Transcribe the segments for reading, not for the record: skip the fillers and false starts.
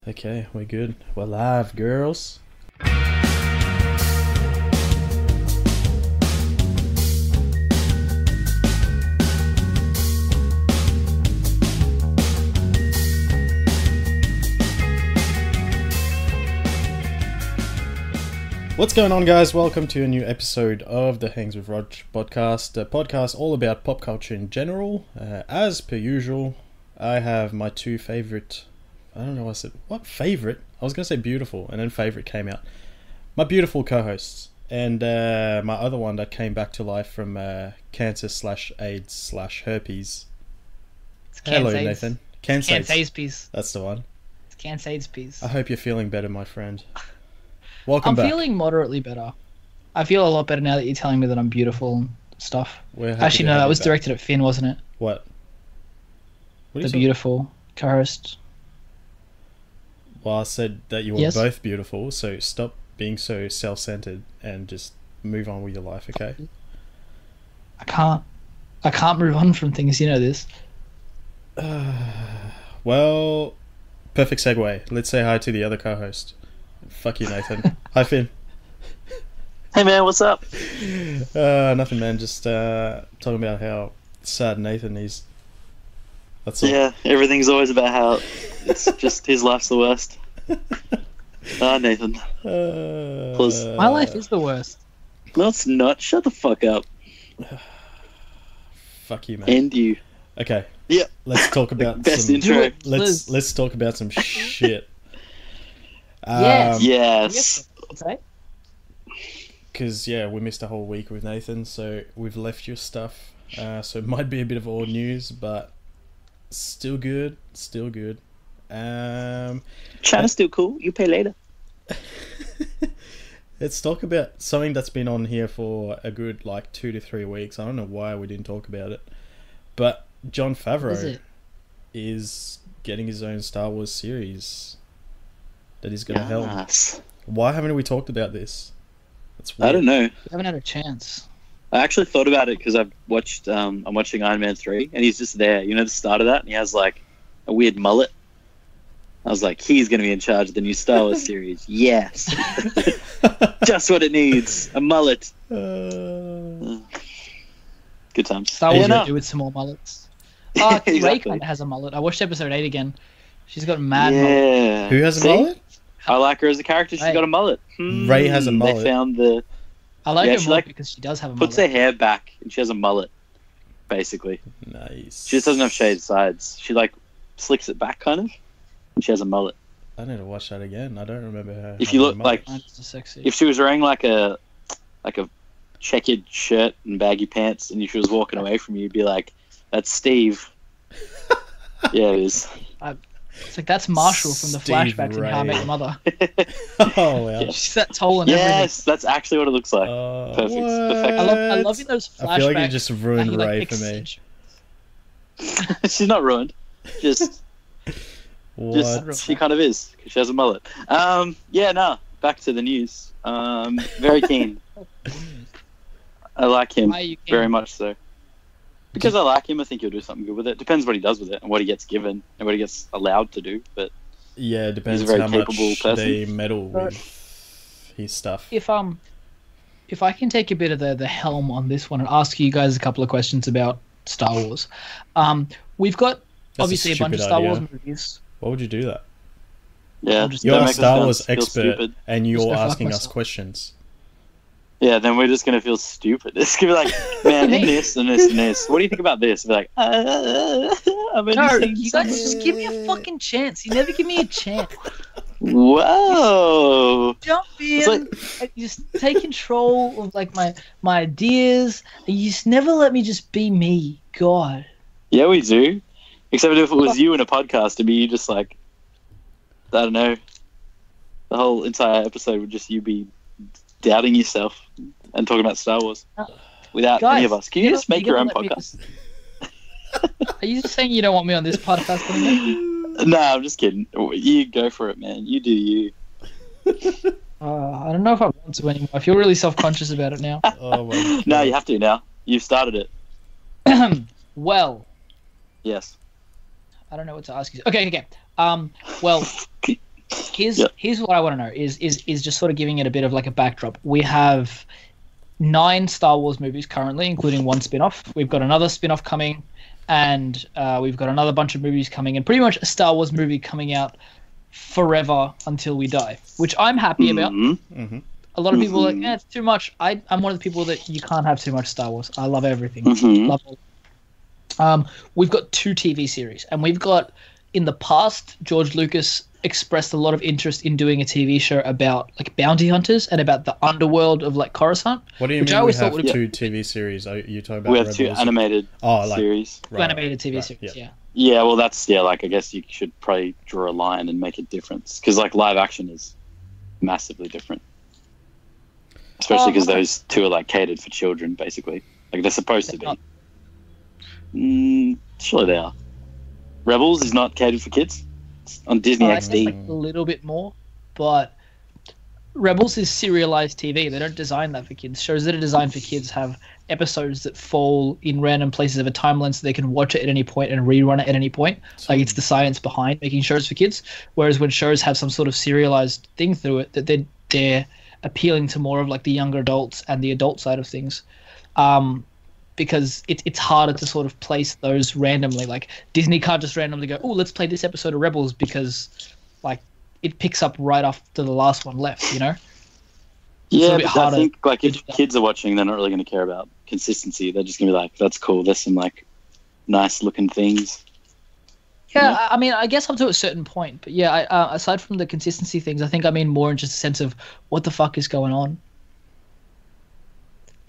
Okay, we're good. We're live, girls. What's going on, guys? Welcome to a new episode of the Hangs with Rog podcast, a podcast all about pop culture in general. As per usual, I have my two favorite... I don't know what I said. What favorite? I was going to say beautiful, and then favorite came out. My beautiful co-hosts, and my other one that came back to life from cancer/AIDS/herpes. Hello, Nathan. Cancer/AIDS. That's the one. It's Cancer/AIDS. I hope you're feeling better, my friend. Welcome I'm back. feeling moderately better. I feel a lot better now that you're telling me that I'm beautiful and stuff. Actually, no, that was directed at Finn, wasn't it? What? The beautiful co-host. Well, I said that you were both beautiful, so stop being so self-centered and just move on with your life, okay? I can't move on from things, you know this. Well, perfect segue. Let's say hi to the other co-host. Fuck you, Nathan. Hi, Finn. Hey, man, what's up? Nothing, man. Just talking about how sad Nathan is. That's all. Yeah, everything's always about how it's just his life's the worst. Nathan. Please. My life is the worst. No, it's not. Shut the fuck up. Fuck you, man. And you. Okay. Yeah. Let's talk about best some... intro. Let's talk about some shit. Yes. Because, we missed a whole week with Nathan, so we've left your stuff. So it might be a bit of old news, but still good. China's still cool. You pay later. Let's talk about something that's been on here for a good, 2 to 3 weeks. I don't know why we didn't talk about it. But John Favreau is getting his own Star Wars series that he's going to helm. Why haven't we talked about this? That's weird. I don't know. I haven't had a chance. I actually thought about it because I'm watching Iron Man 3, and he's just there. You know the start of that? And he has, a weird mullet. I was like, he's going to be in charge of the new Star Wars series. Yes. Just what it needs. A mullet. Good times. Star Wars do with some more mullets. Oh, Exactly. Ray kind of has a mullet. I watched episode 8 again. She's got a mad mullet. Who has a mullet? I like her as a character. She's got a mullet. Ray has a mullet. They found the... I like her more because she does have a mullet. Puts her hair back and she has a mullet, basically. Nice. She just doesn't have shaved sides. She slicks it back kind of, and she has a mullet. I need to watch that again. I don't remember her. If you look sexy. if she was wearing a checkered shirt and baggy pants, and if she was walking away from you, you'd be like, "That's Steve." Yeah, it is. It's like, that's Marshall from the flashbacks in How I Met Your Mother. Oh, wow. Yeah. She's that tall and everything. Yes, that's actually what it looks like. Perfect. I love in those flashbacks. I feel like you just ruined Ray for me. She's not ruined. Just she kind of is, because she has a mullet. Back to the news. Very keen. I like him very much so. Because I like him, I think he'll do something good with it. Depends what he does with it and what he gets given and what he gets allowed to do. But yeah, it depends he's a very how capable much person. they meddle with his stuff. If I can take a bit of the helm on this one and ask you guys a couple of questions about Star Wars. We've got obviously a bunch of Star Wars movies. Why would you do that? Yeah, you're a Star Wars expert and you're asking us questions. Yeah, then we're just going to feel stupid. It's going to be like, man, and this and this and this. What do you think about this? Be like, no, you guys just give me a fucking chance. You never give me a chance. Whoa. Jump in, you just take control of my ideas, and you just never let me just be me. God. Yeah, we do. Except if it was you in a podcast, it'd be you just I don't know. The whole entire episode would just you be doubting yourself and talking about Star Wars without any of us. Can you just make your own podcast? Are you just saying you don't want me on this podcast anymore? No, I'm just kidding. You go for it, man. You do you. I don't know if I want to anymore. I feel really self-conscious about it now. Oh, my God. No, you have to now. You've started it. Well. Yes. I don't know what to ask you. Okay. Well, here's what I want to know is just sort of giving it a bit of like a backdrop. We have 9 Star Wars movies currently, including one spin-off. We've got another spin-off coming, and we've got another bunch of movies coming, and pretty much a Star Wars movie coming out forever until we die, which I'm happy about. Mm-hmm. A lot of people are like, it's too much. I'm one of the people that you can't have too much Star Wars. I love everything. Love all. We've got 2 TV series, and we've got, in the past, George Lucas expressed a lot of interest in doing a TV show about like bounty hunters and about the underworld of like Coruscant. What do you mean we have 2 TV series? Are you talking about we have 2 animated series? Right. 2 animated TV series, yeah. Yeah, well, that's, like, I guess you should probably draw a line and make a difference. Because, like, live action is massively different. Especially because those 2 are, like, catered for children, basically. Like, they're supposed to be. Surely they are. Rebels is not catered for kids. It's on Disney XD. Like a little bit more, but Rebels is serialized TV. They don't design that for kids. Shows that are designed for kids have episodes that fall in random places of a timeline so they can watch it at any point and rerun it at any point. Like, it's the science behind making shows for kids. Whereas when shows have some sort of serialized thing through it, that they're appealing to more of like the younger adults and the adult side of things. Because it's harder to sort of place those randomly. Like, Disney can't just randomly go, oh, let's play this episode of Rebels because, like, it picks up right after the last one left, you know? Yeah, but I think, like, if kids are watching, they're not really going to care about consistency. They're just going to be like, that's cool. There's some, like, nice-looking things. Yeah, I mean, I guess up to a certain point. But, yeah, aside from the consistency things, I think I mean more in just a sense of what the fuck is going on.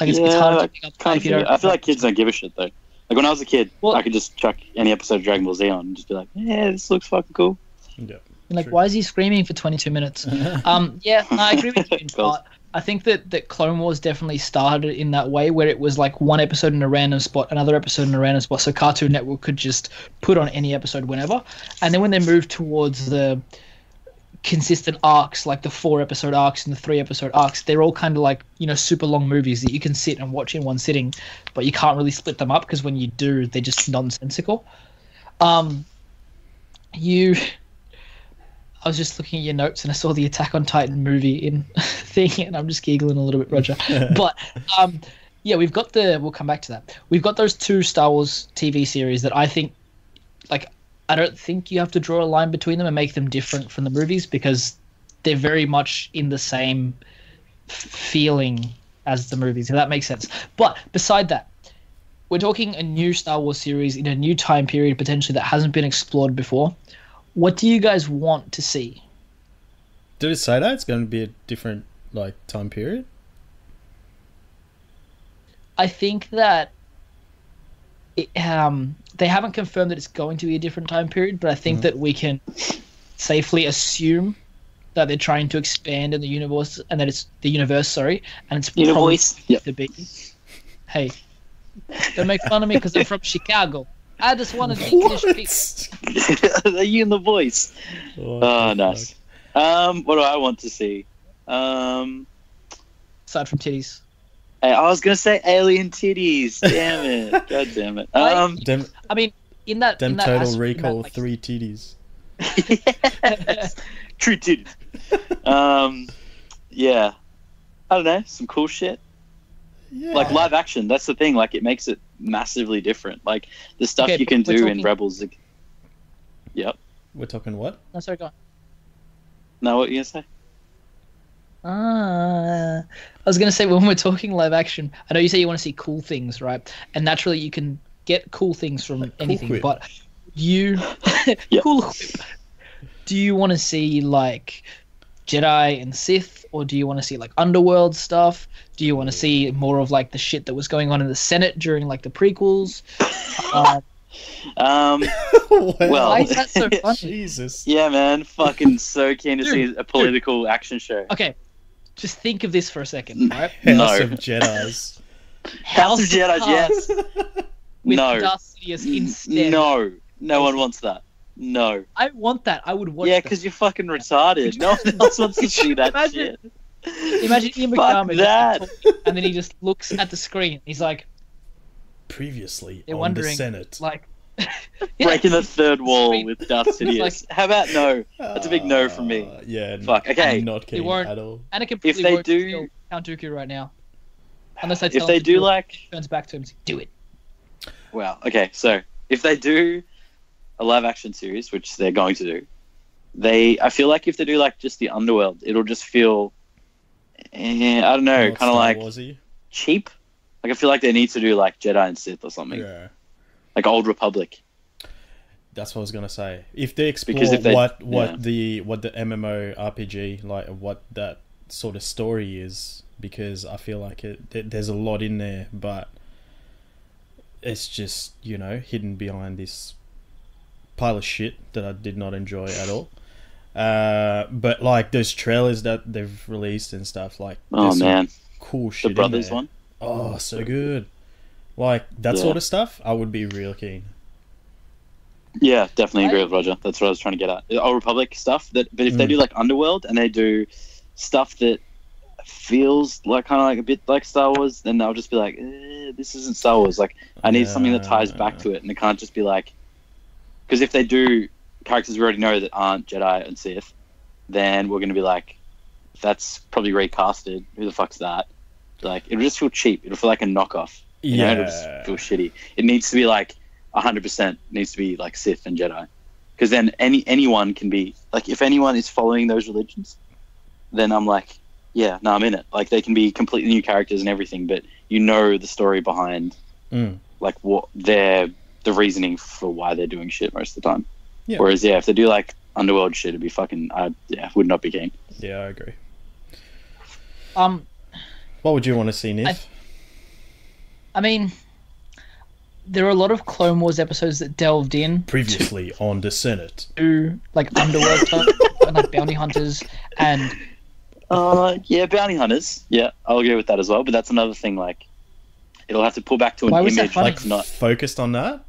Like, it's hard to pick up. I feel like kids don't give a shit, though. Like, when I was a kid, I could just chuck any episode of Dragon Ball Z on and just be like, yeah, this looks fucking cool. Yeah. Like, why is he screaming for 22 minutes? Yeah, no, I agree with you in part. I think that Clone Wars definitely started in that way, where it was like one episode in a random spot, another episode in a random spot, so Cartoon Network could just put on any episode whenever. And then when they moved towards the consistent arcs, like the 4-episode arcs and the 3-episode arcs, they're all kind of like, you know, super long movies that you can sit and watch in one sitting, but you can't really split them up because when you do, they're just nonsensical. I was just looking at your notes and I saw the Attack on Titan movie in thing, and I'm just giggling a little bit, Roger. But yeah, we'll come back to that. We've got those 2 Star Wars TV series that I think, like, I don't think you have to draw a line between them and make them different from the movies because they're very much in the same feeling as the movies, if that makes sense. But beside that, we're talking a new Star Wars series in a new time period potentially that hasn't been explored before. What do you guys want to see? Did it say that it's going to be a different, like, time period? I think that they haven't confirmed that it's going to be a different time period, but I think that we can safely assume that they're trying to expand in the universe, and that it's the universe, and it's to be. Hey, don't make fun of me because I'm from Chicago. I just want to English people. Are you in the voice? Oh, nice. What do I want to see? Aside from titties. Hey, I was gonna say alien titties. Damn it! God damn it! I mean, in that Total Recall, like, 3 titties. Yes. True titties. Yeah. I don't know. Some cool shit. Yeah. Like live action. That's the thing. Like, it makes it massively different. Like the stuff you can do in Rebels. Yep. We're talking what? No, sorry, go on. No, what are you gonna say? I was going to say, when we're talking live action, I know you say you want to see cool things, right? And naturally you can get cool things from like anything, whip. But you... Cool whip. Do you want to see, like, Jedi and Sith, or do you want to see, like, underworld stuff? Do you want to see more of, like, the shit that was going on in the Senate during, like, the prequels? Well, why is that so funny? Jesus. Yeah, man, fucking so keen to see a political action show. Okay, just think of this for a second, right? House of Jedis. House of Jedi, yes. With Darth Sidious instead. No one wants that. No. I want that. I would watch. Yeah, because you're fucking retarded. No one else wants to see that shit. Imagine Ian McDermott and then he just looks at the screen. He's like, previously they're on wondering, the Senate. Like, breaking the third wall Sweet. with Darth Sidious. How about no? That's a big no from me. Yeah. Fuck. Okay. Not keen at all. Anakin completely they won't do- kill Count Dooku right now. Unless they tell If they him to do it, like, he turns back to him and says, do it. wow. Okay. So if they do a live action series, which they're going to do, I feel like if they do like just the Underworld, it'll just feel, I don't know, kind of like cheap. Like I feel like they need to do like Jedi and Sith or something. Yeah. Like Old Republic. That's what I was gonna say. If they explore what the MMO RPG, like what that sort of story is, because I feel like there's a lot in there, but it's just, you know, hidden behind this pile of shit that I did not enjoy at all. But like those trailers that they've released and stuff, like man, cool shit. The Brothers in there. one. Oh, so good. Like that sort of stuff, I would be real keen. Yeah, definitely agree with Roger. That's what I was trying to get at. Old Republic stuff. But if they do like Underworld and they do stuff that feels like kind of like a bit like Star Wars, then I'll just be like, this isn't Star Wars. Like I need something that ties back to it, and it can't just be like, because if they do characters we already know that aren't Jedi and Sith, then we're going to be like, that's probably recasted. Who the fuck's that? Like it'll just feel cheap. It'll feel like a knockoff. You know, it'll just feel shitty. It needs to be like 100% needs to be like Sith and Jedi, because then anyone can be like, if anyone is following those religions, then I'm like, yeah, no, I'm in it. Like they can be completely new characters and everything, but you know the story behind like what the reasoning for why they're doing shit most of the time. Yeah. Whereas if they do like Underworld shit, it'd be fucking would not be keen. Yeah, I agree. What would you want to see, Niv? I mean, there are a lot of Clone Wars episodes that delved in previously on the Senate to like Underworld type and like bounty hunters and bounty hunters. Yeah, I'll agree with that as well. But that's another thing. Like, it'll have to pull back to an image like not focused on that.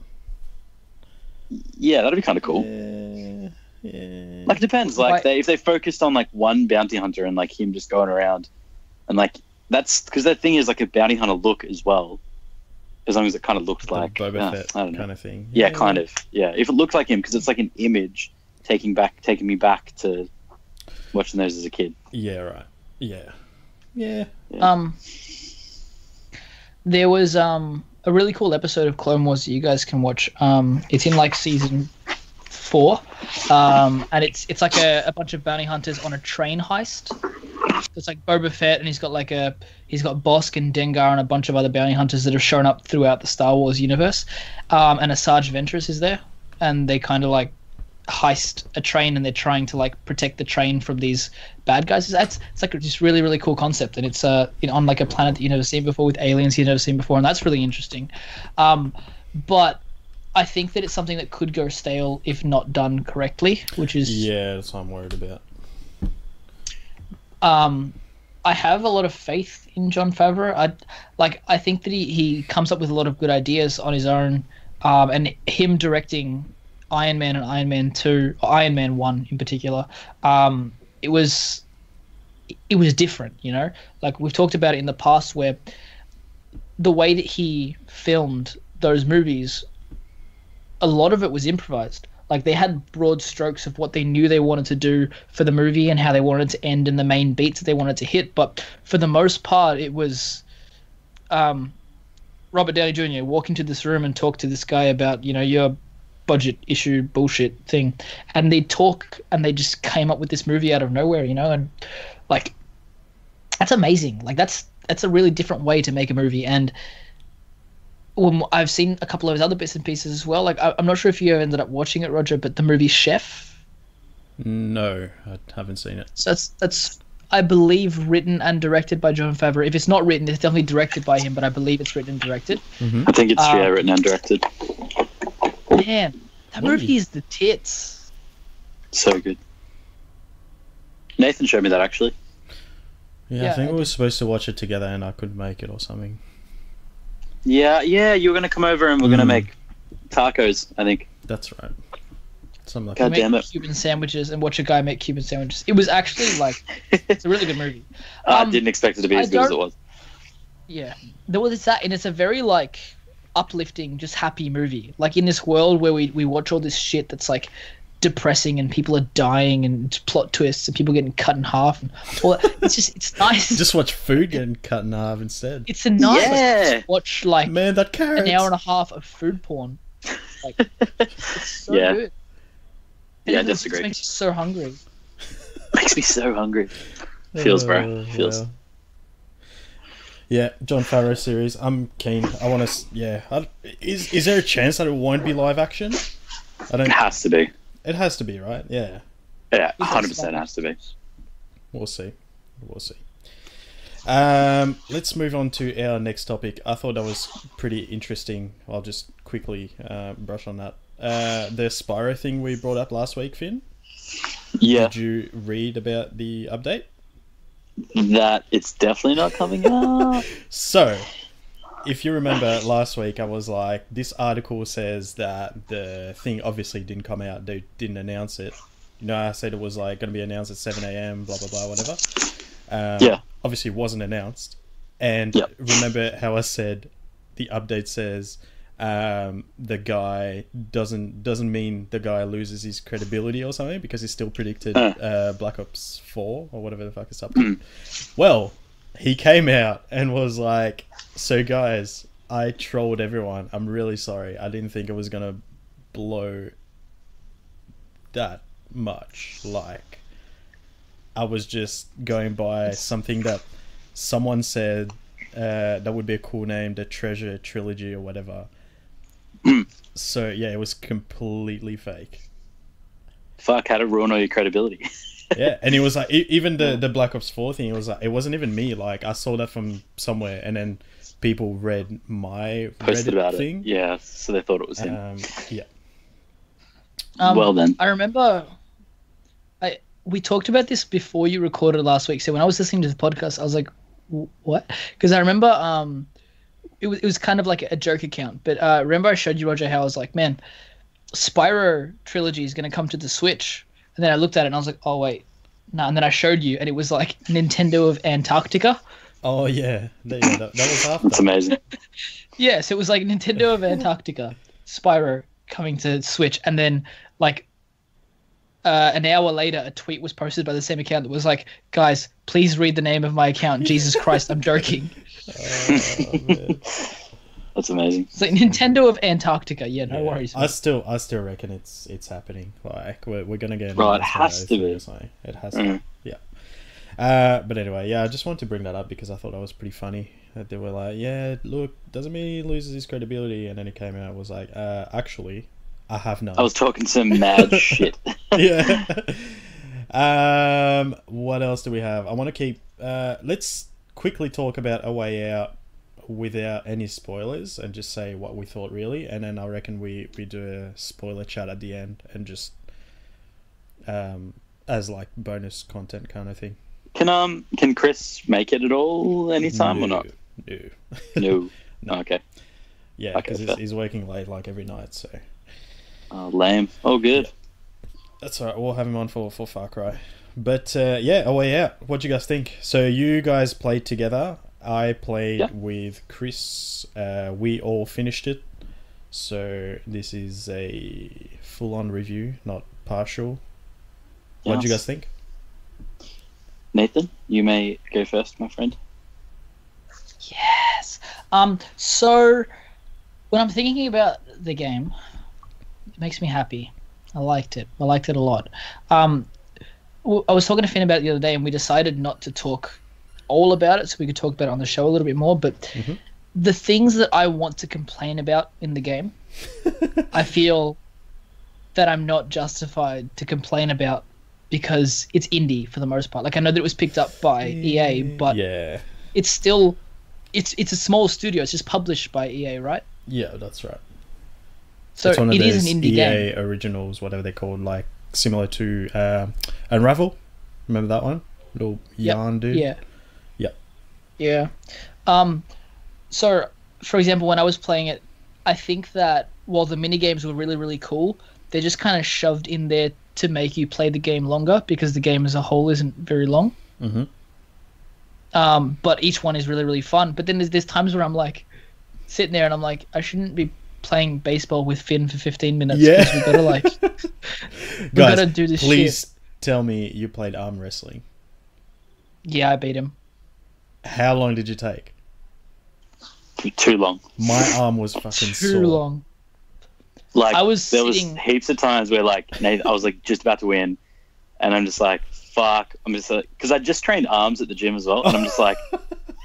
Yeah, that'd be kind of cool. Yeah. Like, it depends. Like, if they focused on like one bounty hunter and like him just going around, and like that's because that thing is like a bounty hunter look as well. As long as it kind of looked like Boba Fett I don't know. kind of thing. Yeah, kind of. Yeah, if it looked like him, because it's like an image taking me back to watching those as a kid. Yeah, right. Yeah. There was a really cool episode of Clone Wars that you guys can watch. It's in like season 4, and it's like a bunch of bounty hunters on a train heist. It's like Boba Fett, and he's got Bosk and Dengar and a bunch of other bounty hunters that have shown up throughout the Star Wars universe. And Asajj Ventress is there, and they kind of like heist a train, and they're trying to like protect the train from these bad guys. It's like just really, really cool concept, and it's on like a planet that you've never seen before with aliens you've never seen before, and that's really interesting. But I think that it's something that could go stale if not done correctly, which is that's what I'm worried about. I have a lot of faith in John Favreau. I think that he comes up with a lot of good ideas on his own, and him directing Iron Man and Iron Man 2, Iron Man 1 in particular, it was different, you know? Like we've talked about it in the past, where the way that he filmed those movies, a lot of it was improvised. Like they had broad strokes of what they knew they wanted to do for the movie and how they wanted to end and the main beats that they wanted to hit. But for the most part, it was Robert Downey Jr. walk into this room and talk to this guy about, you know, your budget issue bullshit thing. And they'd talk and they just came up with this movie out of nowhere, you know? And like, that's amazing. Like that's a really different way to make a movie. And I've seen a couple of his other bits and pieces as well. Like I'm not sure if you ended up watching it, Roger, but the movie Chef. No, I haven't seen it. So that's I believe written and directed by John Favreau. If it's not written, it's definitely directed by him. But I believe it's written and directed. Mm-hmm. I think it's written and directed. Man, that movie is the tits. So good. Nathan showed me that actually. Yeah, I think we were supposed to watch it together, and I couldn't make it or something. Yeah, you were going to come over and we're going to make tacos, I think. That's right. Something like God damn it. Cuban sandwiches and watch a guy make Cuban sandwiches. It was actually like, it's a really good movie. I didn't expect it to be as good as it was. Yeah. There was that, and it's a very like uplifting, just happy movie. Like in this world where we watch all this shit that's like depressing and people are dying and plot twists and people getting cut in half and all that. It's nice. Just watch food getting cut in half instead. It's a nice watch like man, that carrot. An hour and a half of food porn. Like, it's so good. And I disagree. It makes you so hungry. Makes me so hungry. Feels, bro. Feels. Well. Yeah, John Favreau series. I'm keen. I want to. Yeah. Is there a chance that it won't be live action? It has to be. It has to be, right? Yeah. Yeah, 100% has to be. We'll see. Let's move on to our next topic. I thought that was pretty interesting. I'll just quickly brush on that. The Spyro thing we brought up last week, Finn. Yeah. Did you read about the update? That it's definitely not coming out. So, if you remember last week, I was like, this article says that the thing obviously didn't come out. They didn't announce it. You know, I said it was like going to be announced at 7 a.m, blah, blah, blah, whatever. Obviously, it wasn't announced. And remember how I said the update says the guy doesn't mean the guy loses his credibility or something because he still predicted Black Ops 4 or whatever the fuck it's up to. Well, he came out and was like, so guys, I trolled everyone. I'm really sorry. I didn't think it was going to blow that much. Like, I was just going by something that someone said that would be a cool name, the Treasure Trilogy or whatever. So yeah, it was completely fake. Fuck, how to ruin all your credibility. Yeah, and it was like, even the Black Ops 4 thing, it was like, it wasn't even me. Like, I saw that from somewhere, and then people read my posted Reddit about thing. It. Yeah, so they thought it was him. Yeah. Well then, I remember we talked about this before you recorded last week. So when I was listening to the podcast, I was like, "What?" Because I remember it was kind of like a joke account. But remember I showed you, Roger, how I was like, "Man, Spyro Trilogy is going to come to the Switch." And then I looked at it and I was like, "Oh wait, no." And then I showed you, and it was like Nintendo of Antarctica. Oh yeah, that was after. That's amazing. Yes, it was like Nintendo of Antarctica, Spyro coming to Switch, and then like an hour later, a tweet was posted by the same account that was like, "Guys, please read the name of my account." Jesus Christ, I'm joking. Oh, man. That's amazing. It's like Nintendo of Antarctica. Yeah, no worries. I still reckon it's happening. Like we're gonna get. Right, it has to be. It has to. Yeah. But anyway, I just wanted to bring that up because I thought that was pretty funny. That they were like, "Yeah, look, doesn't mean he loses his credibility," and then he came out and was like, "Actually, I have none." I was talking some mad shit. Yeah. What else do we have? I want to keep. Let's quickly talk about A Way Out without any spoilers and just say what we thought really, and then I reckon we do a spoiler chat at the end and just as like bonus content kind of thing. Can Chris make it at all anytime or not? No. Okay. Yeah, because he's working late like every night, so. Oh, lame. Oh, good. Yeah. That's alright. We'll have him on for Far Cry. But yeah, A Way Out. What do you guys think? So you guys played together. I played with Chris. We all finished it. So this is a full-on review, not partial. Yes. What do you guys think? Nathan, you may go first, my friend. Yes. So when I'm thinking about the game, it makes me happy. I liked it. I liked it a lot. I was talking to Finn about it the other day, and we decided not to talk all about it, so we could talk about it on the show a little bit more. But the things that I want to complain about in the game, I feel that I'm not justified to complain about because it's indie for the most part. Like, I know that it was picked up by EA, but it's still it's a small studio. It's just published by EA, right? Yeah, that's right. So it's one of it those is an indie EA game. originals, whatever they're called, like similar to Unravel. Remember that one? Little yarn dude. Yeah. So, for example, when I was playing it, I think that while the minigames were really, really cool, they're just kind of shoved in there to make you play the game longer because the game as a whole isn't very long. Mm-hmm. But each one is really, really fun. But then there's times where I'm like, sitting there and I'm like, I shouldn't be playing baseball with Finn for 15 minutes. Yeah. Because we gotta like, we Guys, gotta do this please shit. tell me you played arm wrestling. Yeah, I beat him. How long did you take? Too long. My arm was fucking Too sore. long. Like I was there sitting- was heaps of times where like Nathan, I was like just about to win, and I'm just like fuck. I'm just like because I just trained arms at the gym as well, and I'm just like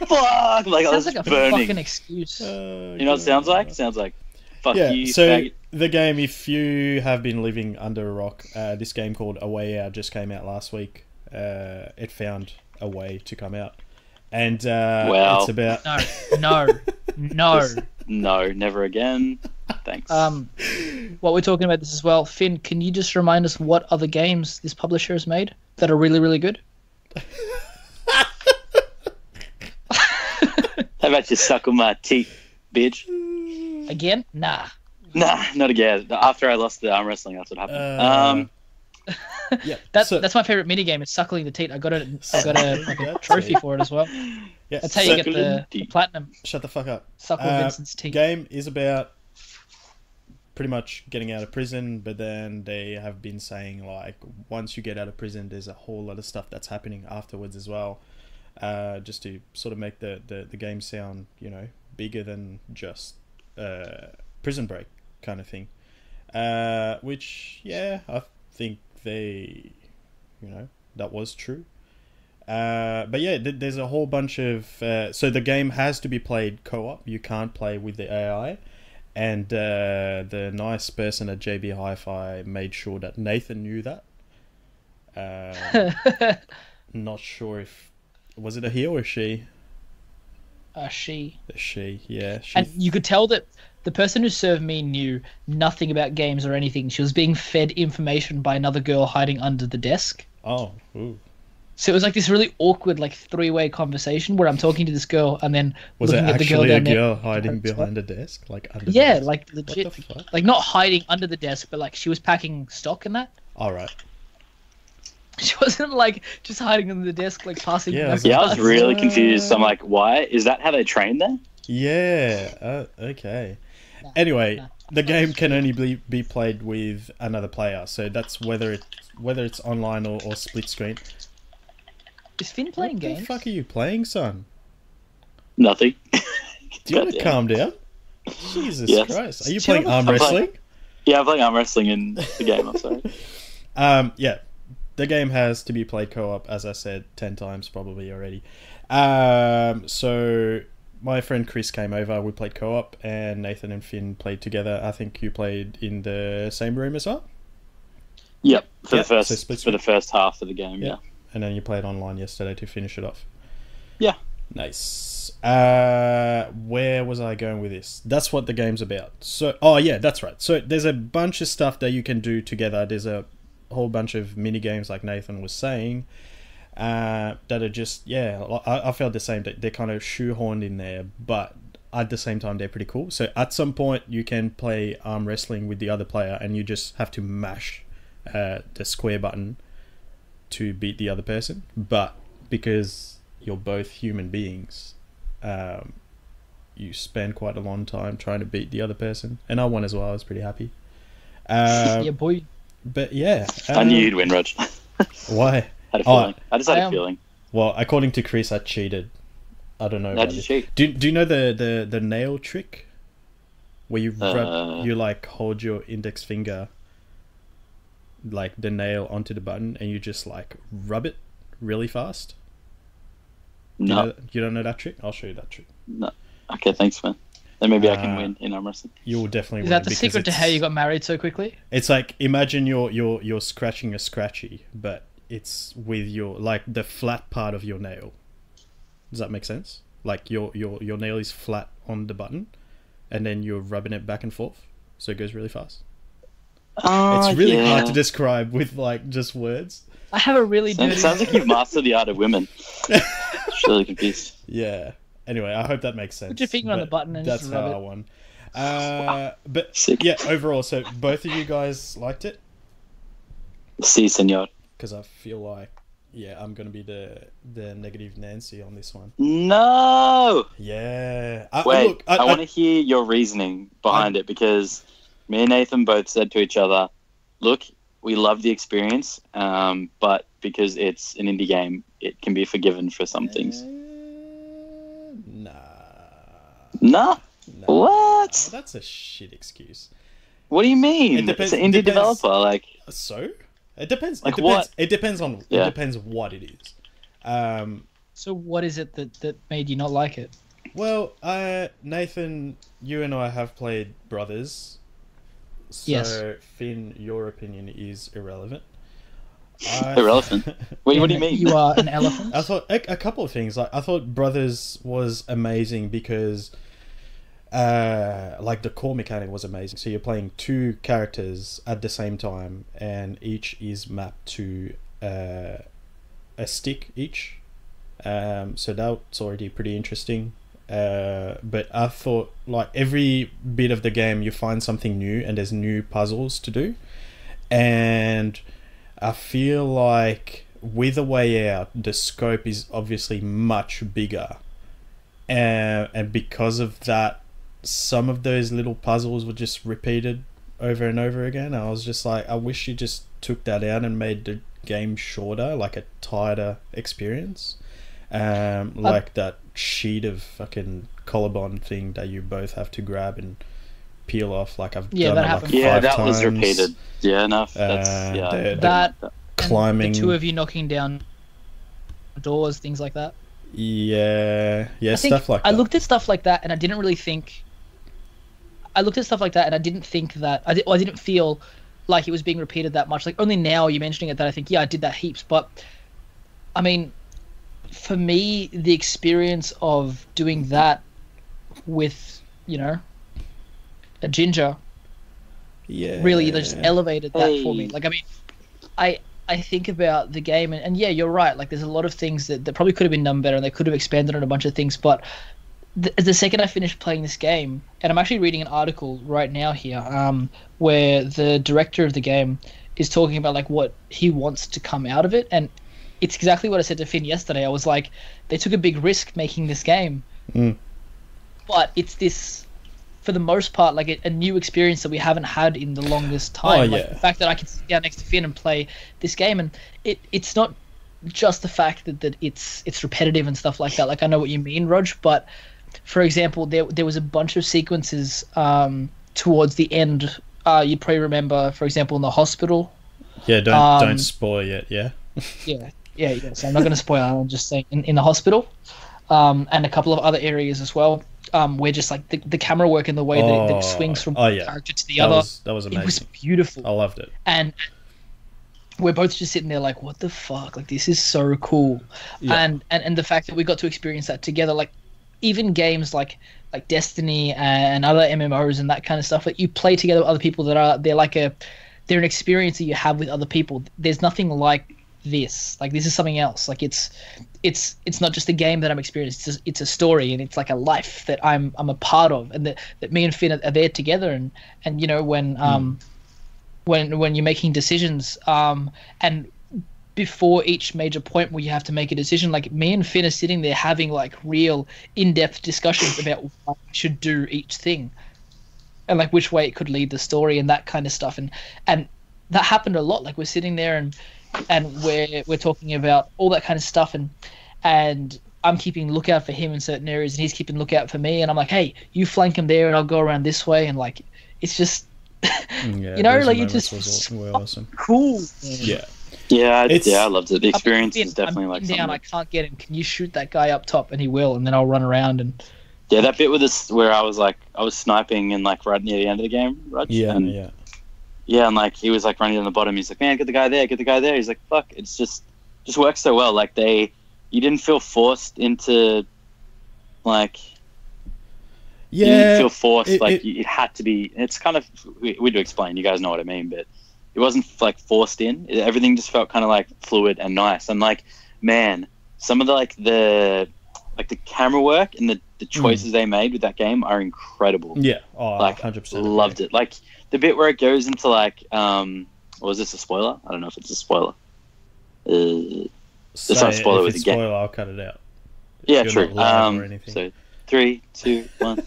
fuck. Like I was Sounds like a burning. fucking excuse. You know what it sounds like? It sounds like fuck Yeah, you. so faggot. the game, if you have been living under a rock, this game called A Way Out just came out last week. It found a way to come out. And Wow. it's about... No. No, never again. Thanks. What we're talking about this as well. Finn, can you just remind us what other games this publisher has made that are really, really good? How about you suckle my teeth, bitch? Again? Nah. Nah, not again. After I lost the arm wrestling, that's what happened. Yeah, That's my favorite minigame. It's suckling the teat. I got a like a trophy for it as well. yeah, That's how you get Suckling the teat. platinum. shut the fuck up. Suckle Vincent's teeth. Game is about pretty much getting out of prison, but then they have been saying like once you get out of prison, there's a whole lot of stuff that's happening afterwards as well. Just to sort of make the game sound, you know, bigger than just prison break kind of thing. Which, yeah, I think they, you know, that was true. But yeah, there's a whole bunch of... so the game has to be played co-op. You can't play with the AI. And the nice person at JB Hi-Fi made sure that Nathan knew that. Not sure if... Was it a he or a she? She. A she, yeah. And you could tell that the person who served me knew nothing about games or anything. She was being fed information by another girl hiding under the desk. Oh, ooh. So it was like this really awkward, like three-way conversation where I'm talking to this girl and then Was it looking at the girl actually a down there. girl hiding behind a desk? Like under the Yeah, desk? like What legit. the fuck? Like not hiding under the desk, but like she was packing stock and that. Alright. She wasn't like just hiding under the desk, like passing. Yeah, notes. Yeah, I was really confused. I'm like, why? Is that how they train there? Yeah, okay. Nah, Anyway, nah. the game can only be played with another player, so that's whether it's online or split screen. Is Finn playing What games? the fuck are you playing, son? Nothing. Do you want to Goddamn. calm down? Jesus Yes. Christ. Are you Chill playing the arm fuck. wrestling? Yeah, I'm playing arm wrestling in the game. I'm sorry. Yeah. The game has to be played co-op, as I said 10 times probably already. So my friend Chris came over, we played co-op, and Nathan and Finn played together. I think you played in the same room as well? Yep, for Yeah, the first so split for the first half of the game. Yeah. Yeah. And then you played online yesterday to finish it off. Yeah. Nice. Where was I going with this? That's what the game's about. So, oh yeah, that's right. So there's a bunch of stuff that you can do together. There's a whole bunch of mini games, like Nathan was saying, that are just, yeah, I felt the same. They're kind of shoehorned in there, but at the same time they're pretty cool. So at some point you can play arm wrestling with the other player, and you just have to mash the square button to beat the other person. But because you're both human beings, you spend quite a long time trying to beat the other person, and I won as well. I was pretty happy. Yeah, boy. But yeah, I knew you'd win, Rog. why? Had a feeling. I just had I a feeling. Well, according to Chris, I cheated. I don't know. How'd about you it. cheat? Do you know the nail trick, where you you like hold your index finger, like the nail onto the button, and you just like rub it really fast? No. You don't know that trick? I'll show you that trick. No. Okay, thanks, man. Then maybe I can win in arm wrestling. You will definitely Is win. that the because secret to how it's- you got married so quickly? It's like, imagine you're scratching a scratchy, but it's with your, like, the flat part of your nail. Does that make sense? Like your nail is flat on the button, and then you're rubbing it back and forth, so it goes really fast. It's really hard to describe with like just words. I have a really dirty. Sounds like you've mastered the art of women. Just really confused. Yeah. Anyway, I hope that makes sense. Put your finger on the but button and that's just how rub I it. won. But Sick. yeah, overall, so both of you guys liked it, Si, senor. because I feel like Yeah, I'm gonna be the negative Nancy on this one. No. Yeah. Wait, I want to hear your reasoning behind it, because me and Nathan both said to each other, "Look, we love the experience, but because it's an indie game, it can be forgiven for some things." Nah. Nah. What? That's a shit excuse. What do you mean? It's an indie developer, like. So it depends. Like it depends. what? It depends on. Yeah. It depends what it is. So what is it that made you not like it? Well, Nathan, you and I have played Brothers. So, yes. Finn, your opinion is irrelevant. Irrelevant? Wait, what do you mean? You are an elephant? I thought a couple of things. Like, I thought Brothers was amazing because, like, the core mechanic was amazing. So you're playing two characters at the same time, and each is mapped to a stick each. So that's already pretty interesting. But I thought, like, every bit of the game you find something new and there's new puzzles to do, and I feel like with A Way Out the scope is obviously much bigger, and because of that some of those little puzzles were just repeated over and over again. I was just like, I wish you just took that out and made the game shorter, like a tighter experience. Like that sheet of fucking collarbone thing that you both have to grab and peel off. Like I've done that it happened. like 5 that times. was repeated. Yeah, enough. That climbing. the two of you knocking down doors, things like that. Yeah, stuff like that. I looked at stuff like that and I didn't really think. I looked at stuff like that and I didn't think that I didn't feel like it was being repeated that much. Like only now you're mentioning it that I think, yeah, I did that heaps. But I mean, for me, the experience of doing that with, you know, a ginger, really just elevated that for me. Like, I mean, I think about the game and yeah, you're right. Like, there's a lot of things that probably could have been done better and they could have expanded on a bunch of things. But the second I finished playing this game, and I'm actually reading an article right now here, where the director of the game is talking about like what he wants to come out of it, and it's exactly what I said to Finn yesterday. I was like, they took a big risk making this game, but it's this, for the most part, like a new experience that we haven't had in the longest time. Oh, yeah. Like the fact that I can sit down next to Finn and play this game, and it's not just the fact that it's repetitive and stuff like that. Like, I know what you mean, Rog, but for example, there was a bunch of sequences towards the end. You'd probably remember, for example, in the hospital. Yeah, don't spoil it. Yeah. Yeah. So I'm not going to spoil. I'm just saying in the hospital, and a couple of other areas as well. Where just like the camera work and the way that it swings from one character to the other. That was amazing. It was beautiful. I loved it. And we're both just sitting there like, what the fuck? Like, this is so cool. Yeah. And the fact that we got to experience that together, like even games like Destiny and other MMOs and that kind of stuff that you play together with other people they're an experience that you have with other people. There's nothing like this. Like, this is something else. Like, it's not just a game that I'm experiencing. It's a story, and it's like a life that I'm a part of, and that me and Finn are there together. And you know, when you're making decisions, and before each major point where you have to make a decision, like me and Finn are sitting there having like real in-depth discussions about what we should do each thing, and like which way it could lead the story and that kind of stuff. And that happened a lot. Like, we're sitting there and we're talking about all that kind of stuff, and I'm keeping lookout for him in certain areas, and he's keeping lookout for me, and I'm like, hey, you flank him there and I'll go around this way, and like, it's just you know, like, it's just awesome. Cool. I loved it. The experience is definitely like down, I can't get him. Can you shoot that guy up top? And he will, and then I'll run around and that bit with this where I was sniping and like right near the end of the game, right? Yeah, and like he was like running down the bottom. He's like, man, get the guy there. He's like, fuck, it's just works so well. Like, you didn't feel forced into, like, you didn't feel forced. It had to be. It's kind of weird to explain. You guys know what I mean, but it wasn't like forced in. Everything just felt kind of like fluid and nice. And like, man, some of the camera work and the choices they made with that game are incredible. Yeah, like 100%. Loved it. Like, the bit where it goes into like, was this a spoiler? I don't know if it's a spoiler. Just don't spoil it with the game. Spoil, I'll cut it out. Yeah, true. So 3, 2, 1.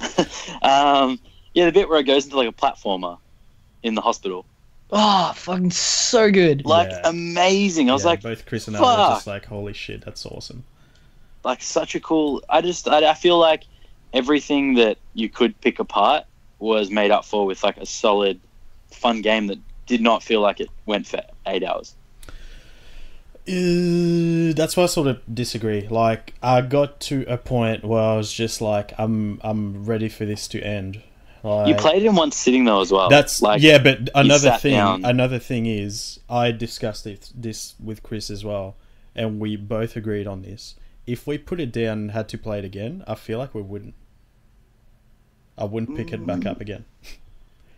Yeah, the bit where it goes into like a platformer in the hospital. Oh, fucking so good. Like, amazing. I was like, both Chris and I were just like, holy shit, that's awesome. Like, such a cool... I feel like everything that you could pick apart was made up for with like a solid, fun game that did not feel like it went for 8 hours. That's why I sort of disagree. Like, I got to a point where I was just like, I'm ready for this to end. Like, you played it in one sitting though as well. That's like, yeah, but another down. thing is I discussed this with Chris as well, and we both agreed on this. If we put it down and had to play it again, I feel like we wouldn't. I wouldn't pick it back up again.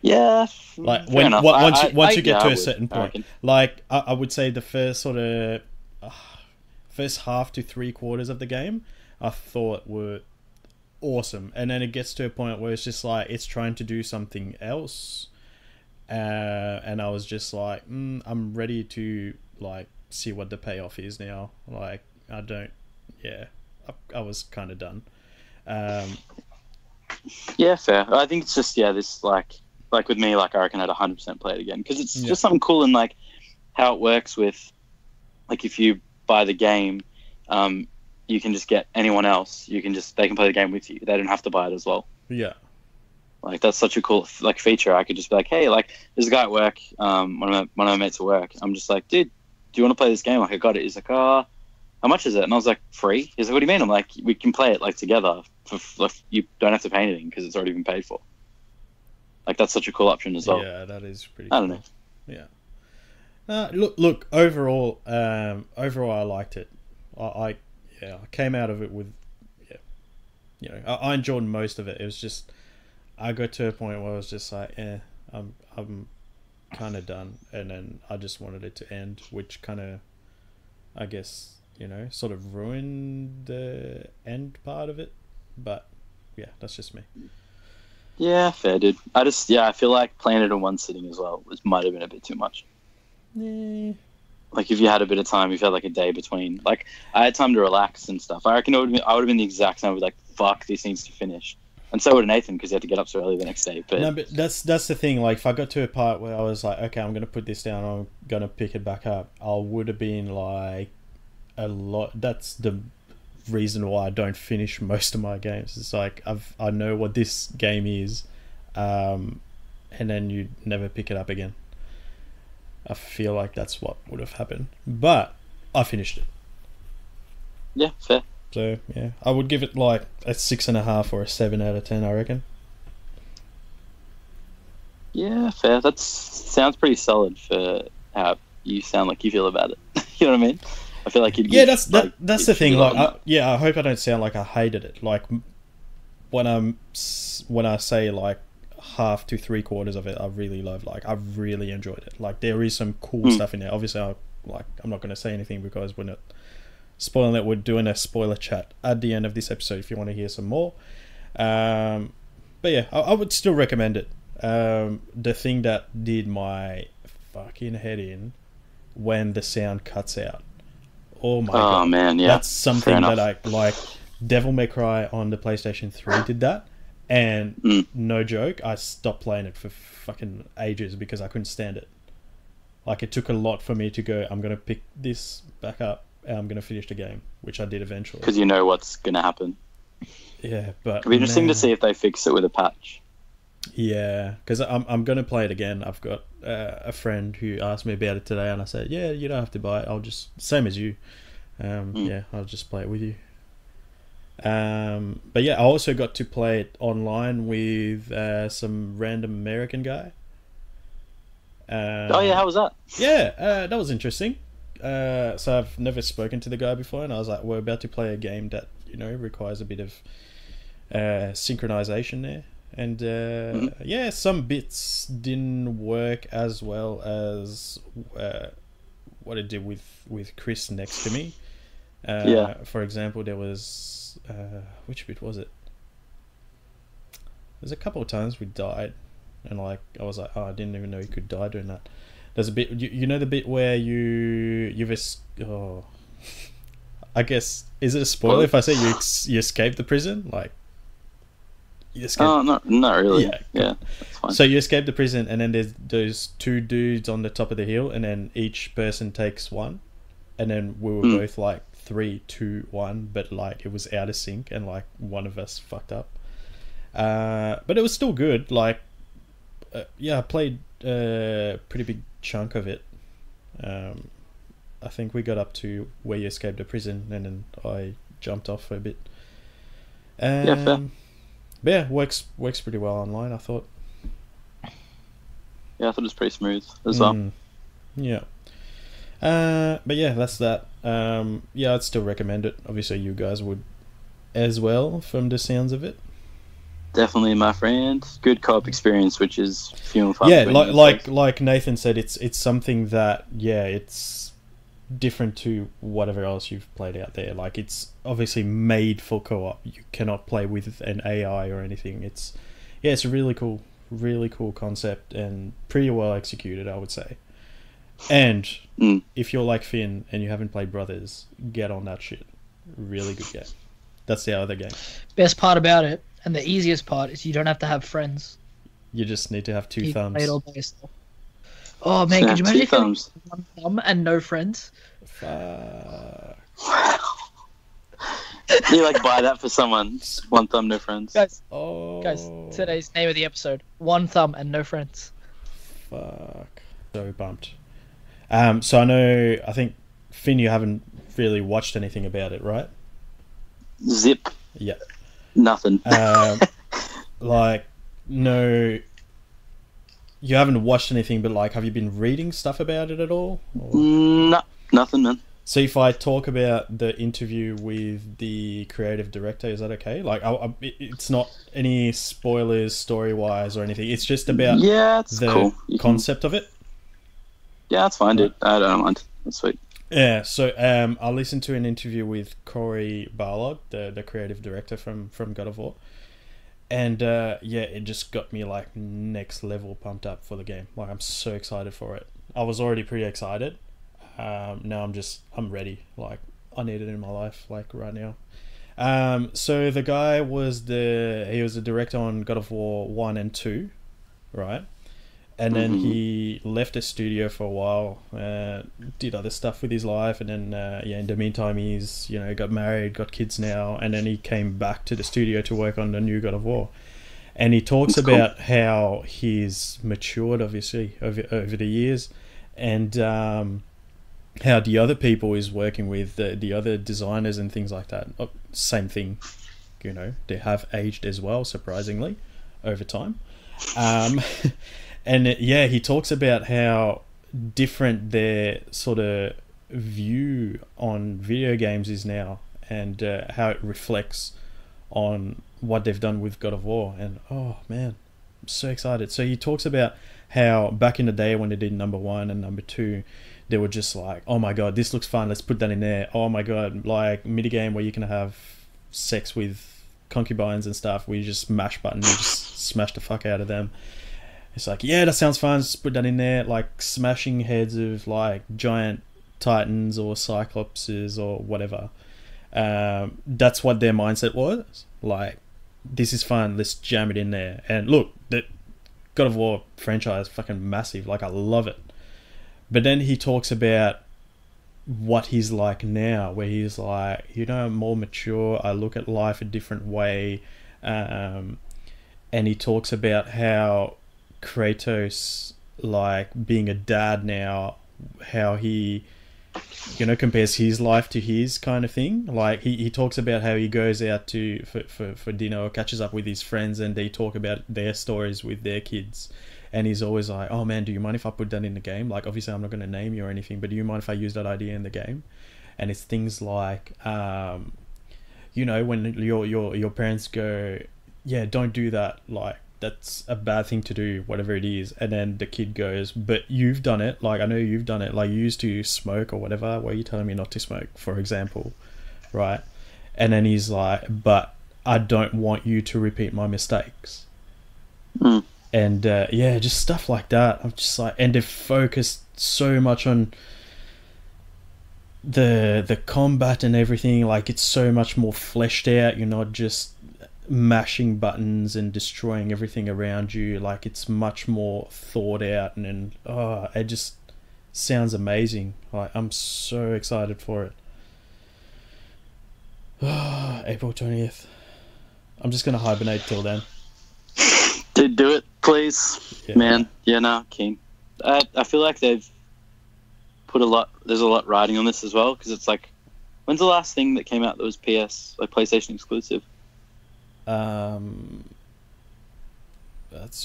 Yeah, like once you get to a certain point, like I would say the first sort of first half to 3/4 of the game, I thought were awesome, and then it gets to a point where it's just like it's trying to do something else, and I was just like, I'm ready to like see what the payoff is now. Like I was kind of done. Yeah, fair. I think it's just this like with me, like I reckon I'd 100% play it again because it's just something cool in like how it works with like if you buy the game, you can just get anyone else. They can play the game with you. They don't have to buy it as well. Yeah, like that's such a cool like feature. I could just be like, hey, like there's a guy at work, one of my mates at work. I'm just like, dude, do you want to play this game? Like I got it. He's like, how much is it? And I was like, free. He's like, what do you mean? I'm like, we can play it like together. You don't have to pay anything because it's already been paid for. Like that's such a cool option as well. Yeah, that is pretty. I don't know. Yeah. Look. Overall, I liked it. I came out of it with, I enjoyed most of it. It was just, I got to a point where I was just like, I'm kind of done, and then I just wanted it to end, which kind of, I guess, sort of ruined the end part of it. But yeah, that's just me. Yeah, fair, dude. I feel like playing it in one sitting as well might have been a bit too much. Yeah. Like if you had a bit of time, if you had like a day between, like I had time to relax and stuff. I reckon I would have been the exact same. I would be like, fuck, this needs to finish. And so would Nathan because he had to get up so early the next day. But no, but that's the thing. Like if I got to a part where I was like, okay, I'm gonna put this down, I'm gonna pick it back up, I would have been like a lot. That's the reason why I don't finish most of my games. It's like I know what this game is, and then you never pick it up again. I feel like that's what would have happened, but I finished it. Yeah, fair. So yeah, I would give it like a 6.5 or a 7 out of 10. I reckon. Yeah, fair. That sounds pretty solid for how you sound like you feel about it. You know what I mean? I feel like you'd yeah, that's the thing. Like, I hope I don't sound like I hated it. Like, when I say like half to 3/4 of it, I really love. Like, I really enjoyed it. Like, there is some cool stuff in there. Obviously, I'm not going to say anything because we're not spoiling it. We're doing a spoiler chat at the end of this episode if you want to hear some more. But yeah, I would still recommend it. The thing that did my fucking head in when the sound cuts out. Oh my god! Man, yeah. That's something that I like. Devil May Cry on the PlayStation 3 did that, and no joke, I stopped playing it for fucking ages because I couldn't stand it. Like it took a lot for me to go, I'm gonna pick this back up and I'm gonna finish the game, which I did eventually. Because you know what's gonna happen. Yeah, but it'll be interesting to see if they fix it with a patch. Yeah, because I'm gonna play it again. I've got a friend who asked me about it today, and I said, "Yeah, you don't have to buy it. I'll just same as you. Yeah, I'll just play it with you." But yeah, I also got to play it online with some random American guy. Oh yeah, how was that? Yeah, that was interesting. So I've never spoken to the guy before, and I was like, "We're about to play a game that requires a bit of synchronization there." And yeah, some bits didn't work as well as what it did with Chris next to me. For example, there was which bit was it? There's a couple of times we died, and like I was like, oh, I didn't even know you could die doing that. There's a bit, the bit where I guess, is it a spoiler if I say you escaped the prison? Like, you escaped... Oh, not really. Yeah, that's fine. So you escape the prison, and then there's those two dudes on the top of the hill, and then each person takes one, and then we were both like 3, 2, 1, but like it was out of sync, and like one of us fucked up. But it was still good. Like, I played a pretty big chunk of it. I think we got up to where you escaped the prison, and then I jumped off for a bit. Yeah, fair. But yeah, works pretty well online, I thought. Yeah, I thought it was pretty smooth as well. Yeah. But yeah, that's that. Yeah, I'd still recommend it. Obviously, you guys would as well, from the sounds of it. Definitely, my friend. Good co-op experience, which is few and far. Yeah, like Nathan said, it's something that it's different to whatever else you've played out there. Like, it's obviously made for co-op. You cannot play with an AI or anything. It's a really cool concept and pretty well executed, I would say. And if you're like Finn and you haven't played Brothers, get on that shit. Really good game. That's the other game. Best part about it, and the easiest part, is you don't have to have friends. You just need to have two thumbs. Play it all by yourself. Oh man, could you imagine if you had one thumb and no friends? Fuck. You like buy that for someone? One thumb, no friends. Guys, today's name of the episode: one thumb and no friends. Fuck. So bumped. So I think Finn, you haven't really watched anything about it, right? Zip. Yeah. Nothing. Like, no. You haven't watched anything, but like, have you been reading stuff about it at all? Or... No, nothing, man. So if I talk about the interview with the creative director, is that okay? Like, it's not any spoilers story-wise or anything. It's just about the concept of it. Yeah, that's fine, dude. I don't mind. That's sweet. Yeah, so I listened to an interview with Corey Barlog, the creative director from God of War. And it just got me like next level pumped up for the game. Like, I'm so excited for it. I was already pretty excited. Now I'm ready. Like, I need it in my life, like right now. So the guy was the director on God of War 1 and 2, right? And then he left the studio for a while, did other stuff with his life, and then in the meantime he's got married, got kids now, and then he came back to the studio to work on the new God of War. And he talks about how he's matured, obviously, over the years, and how the other people he's working with, the other designers and things like that, same thing, they have aged as well, surprisingly, over time. And he talks about how different their sort of view on video games is now, and how it reflects on what they've done with God of War. And oh man, I'm so excited. So he talks about how back in the day when they did number 1 and number 2, they were just like, oh my god, this looks fun, let's put that in there. Oh my god, like minigame where you can have sex with concubines and stuff, where you just mash buttons and just smash the fuck out of them. It's like, yeah, that sounds fun, just put that in there. Like smashing heads of like giant titans or cyclopses or whatever. That's what their mindset was. Like, this is fun, let's jam it in there. And look, the God of War franchise is fucking massive. Like, I love it. But then he talks about what he's like now, where he's like, I'm more mature, I look at life a different way. And he talks about how Kratos, like being a dad now, how he compares his life to his kind of thing. Like he talks about how he goes out for dinner or catches up with his friends, and they talk about their stories with their kids, and he's always like, oh man, do you mind if I put that in the game? Like, obviously I'm not going to name you or anything, but do you mind if I use that idea in the game? And it's things like when your parents go, yeah, don't do that, like that's a bad thing to do, whatever it is. And then the kid goes, but you've done it. Like, I know you've done it. Like, you used to smoke or whatever. Why are you telling me not to smoke, for example? Right? And then he's like, but I don't want you to repeat my mistakes. And just stuff like that. I'm just like, and they've focused so much on the combat and everything, like it's so much more fleshed out. You're not just mashing buttons and destroying everything around you. Like it's much more thought out, and it just sounds amazing. Like I'm so excited for it. April 20th. I'm just gonna hibernate till then. Dude, do it, please. Yeah. Man. Yeah, no, keen. I feel like they've put there's a lot riding on this as well, because it's like, when's the last thing that came out that was PS, like PlayStation exclusive? That's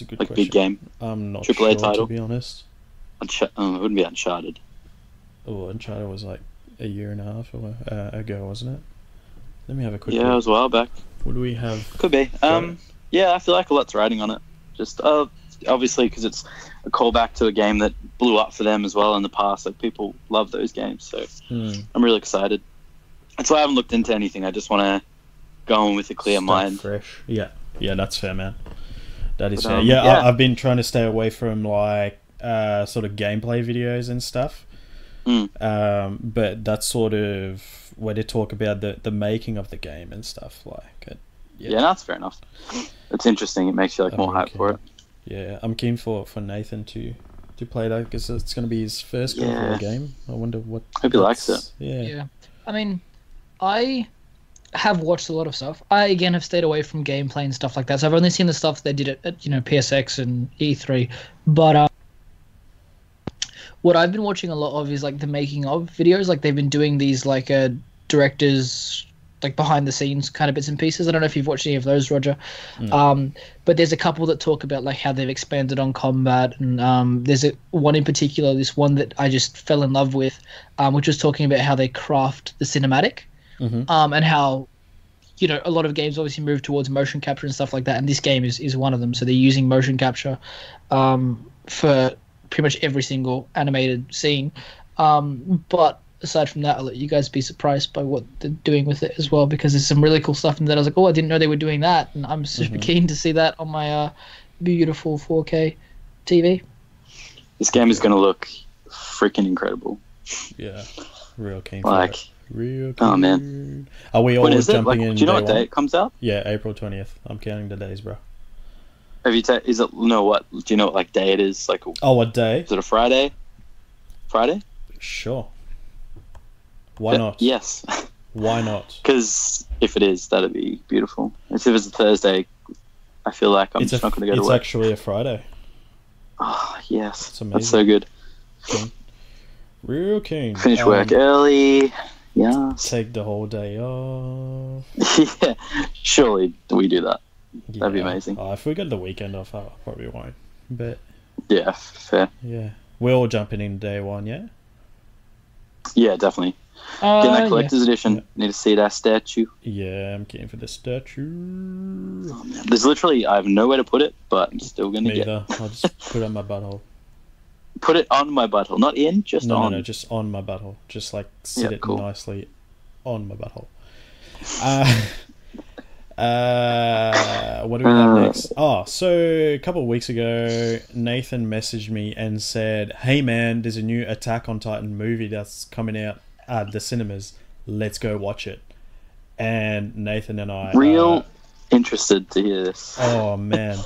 a good question. Big game. I'm not AAA sure, title, to be honest. It wouldn't be Uncharted. Oh, Uncharted was like a year and a half ago, wasn't it? Let me have a quick look. Yeah, it was a while back. What do we have? Could be. Yeah, I feel like a lot's riding on it. Just obviously because it's a callback to a game that blew up for them as well in the past. Like people love those games, so I'm really excited. That's why I haven't looked into anything. I just want to go on with a clear mind. Fresh. Yeah, that's fair, man. That is fair. Yeah, I've been trying to stay away from like sort of gameplay videos and stuff. But that's sort of where they talk about the making of the game and stuff like it. Yeah, that's fair enough. It's interesting. It makes you like more hype for it. Yeah, I'm keen for Nathan to play that, because it's going to be his first console game. I wonder what. Hope he likes it. Yeah. I mean, I have watched a lot of stuff. I again have stayed away from gameplay and stuff like that. So I've only seen the stuff they did at PSX and E3. But what I've been watching a lot of is like the making of videos. Like they've been doing these like directors, like behind the scenes kind of bits and pieces. I don't know if you've watched any of those, Roger. But there's a couple that talk about like how they've expanded on combat, and there's one in particular, this one that I just fell in love with, which was talking about how they craft the cinematic, and how a lot of games obviously move towards motion capture and stuff like that, and this game is one of them. So they're using motion capture for pretty much every single animated scene, but aside from that, I'll let you guys be surprised by what they're doing with it as well, because there's some really cool stuff in that. I was like, I didn't know they were doing that, and I'm super keen to see that on my beautiful 4K TV. This game is going to look freaking incredible. Yeah, real keen. Like, real keen. Oh man, are we all jumping in? Do you know what day it comes out? Yeah, April 20th. I'm counting the days, bro. Have you? Do you know what like day it is? Like, what day? Is it a Friday? Friday? Sure. Why not? Yes. Why not? Because if it is, that'd be beautiful. If it's a Thursday, I feel like I'm just not going to go to work. It's actually a Friday. Oh, yes. It's amazing. That's so good. Keen. Real keen. Finish work early. Yes. Take the whole day off. Yeah. Surely we do that. Yeah. That'd be amazing. If we got the weekend off, I probably won't. But yeah, fair. Yeah. We're all jumping in day one, yeah? Yeah, definitely. Getting that collector's edition. Yeah. Need to see that statue. Yeah, I'm keen for the statue. Oh, man. There's literally, I have nowhere to put it, but I'm still going to get it. I'll just put it on my butthole. Put it on my butthole, not in, just on. No, just on my butthole. Just like sit it nicely on my butthole. What do we have next? So a couple of weeks ago, Nathan messaged me and said, "Hey man, there's a new Attack on Titan movie that's coming out at the cinemas. Let's go watch it." And Nathan and I interested to hear this. Oh man,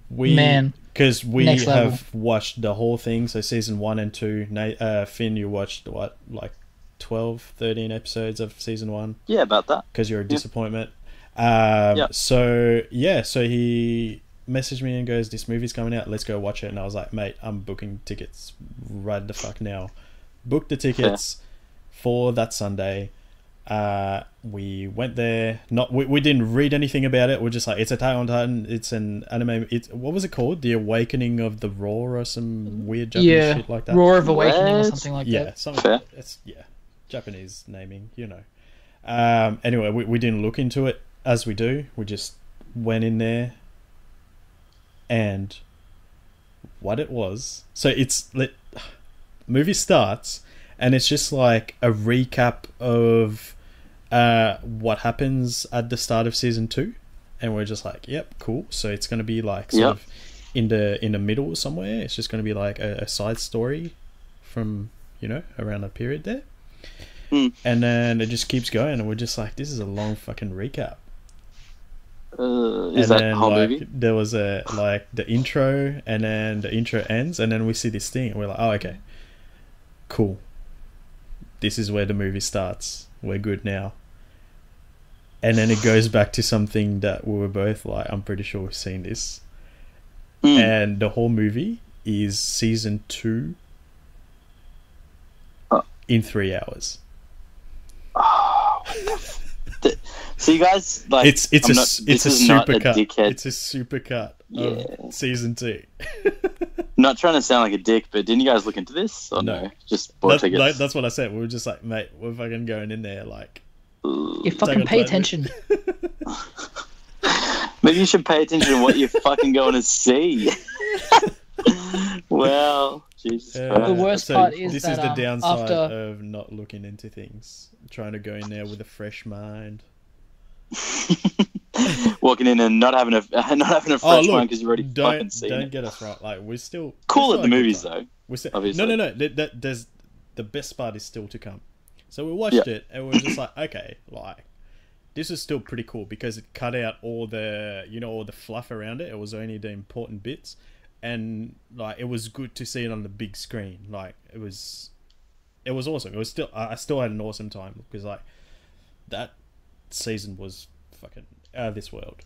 because we have watched the whole thing. So season 1 and 2. Finn, you watched what, like 12, 13 episodes of season 1? Yeah, about that. Because you're a disappointment. So he messaged me and goes, "This movie's coming out, let's go watch it." And I was like, "Mate, I'm booking tickets right the fuck now." Booked the tickets for that Sunday. We went there. We didn't read anything about it. We're just like, it's Attack on Titan. It's an anime. What was it called? The Awakening of the Roar or some weird Japanese shit like that. Roar of Awakening or something like that. Yeah, something. It's Japanese naming, Anyway, we didn't look into it as we do. We just went in there, and what it was. So movie starts, and it's just like a recap of what happens at the start of season 2, and we're just like, yep, cool. So it's going to be like sort of in the middle somewhere. It's just going to be like a side story from around that period there. And then it just keeps going, and we're just like, this is a long fucking recap. Is that whole movie? There was the intro, and then the intro ends, and then we see this thing, and we're like, oh, okay, cool. This is where the movie starts. We're good now. And then it goes back to something that we were both like, I'm pretty sure we've seen this. And the whole movie is season 2 in 3 hours. So you guys like it's a supercut. It's a supercut of season 2. Not trying to sound like a dick, but didn't you guys look into this? Or no, just bought tickets. That's what I said. We were just like, mate, we're fucking going in there like. You fucking pay attention. Maybe you should pay attention to what you're fucking going to see. Well, Jesus Christ. The worst part is this that is the downside of not looking into things. Trying to go in there with a fresh mind. Walking in and not having a fresh mind because you already fucking seen it. Don't get us right. Like we're still cool at the movies though. We're still, obviously. No. There's the best part is still to come. So we watched it and we were just like, okay, like this is still pretty cool because it cut out all the all the fluff around it. It was only the important bits, and like it was good to see it on the big screen. Like it was awesome. It was still I still had an awesome time because like that season was fucking out of this world.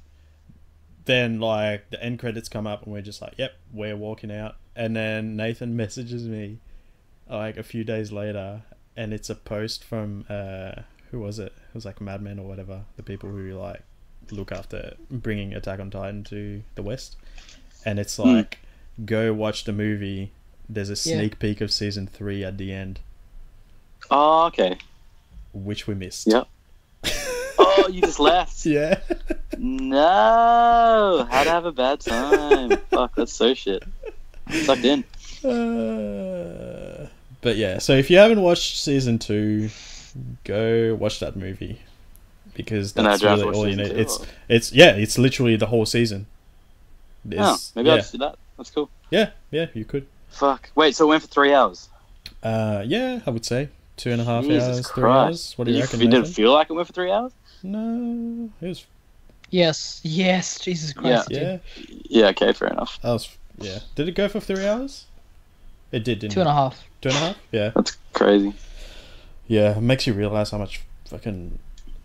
Then like the end credits come up and we're just like, yep, we're walking out. And then Nathan messages me like a few days later, and it's a post from who was it? It was like Mad Men or whatever, the people who like look after bringing Attack on Titan to the West. And it's like, go watch the movie. There's a sneak peek of season 3 at the end. Oh, okay. Which we missed. Yep. Oh, you just left. Yeah. No, how'd have a bad time. Fuck, that's so shit. Sucked in. But yeah, so if you haven't watched season 2, go watch that movie because that's really all you need. It's literally the whole season. Maybe I'll just do that. That's cool. Yeah, you could. Fuck. Wait, so it went for 3 hours? Yeah, I would say 2.5 Jesus hours, Christ. 3 hours. What do you reckon? You didn't feel like it went for 3 hours? No, it was. Yes, Jesus Christ. Yeah. Okay, fair enough. Yeah. Did it go for 3 hours? It did, didn't 2.5. 2.5? Yeah. That's crazy. Yeah, it makes you realize how much fucking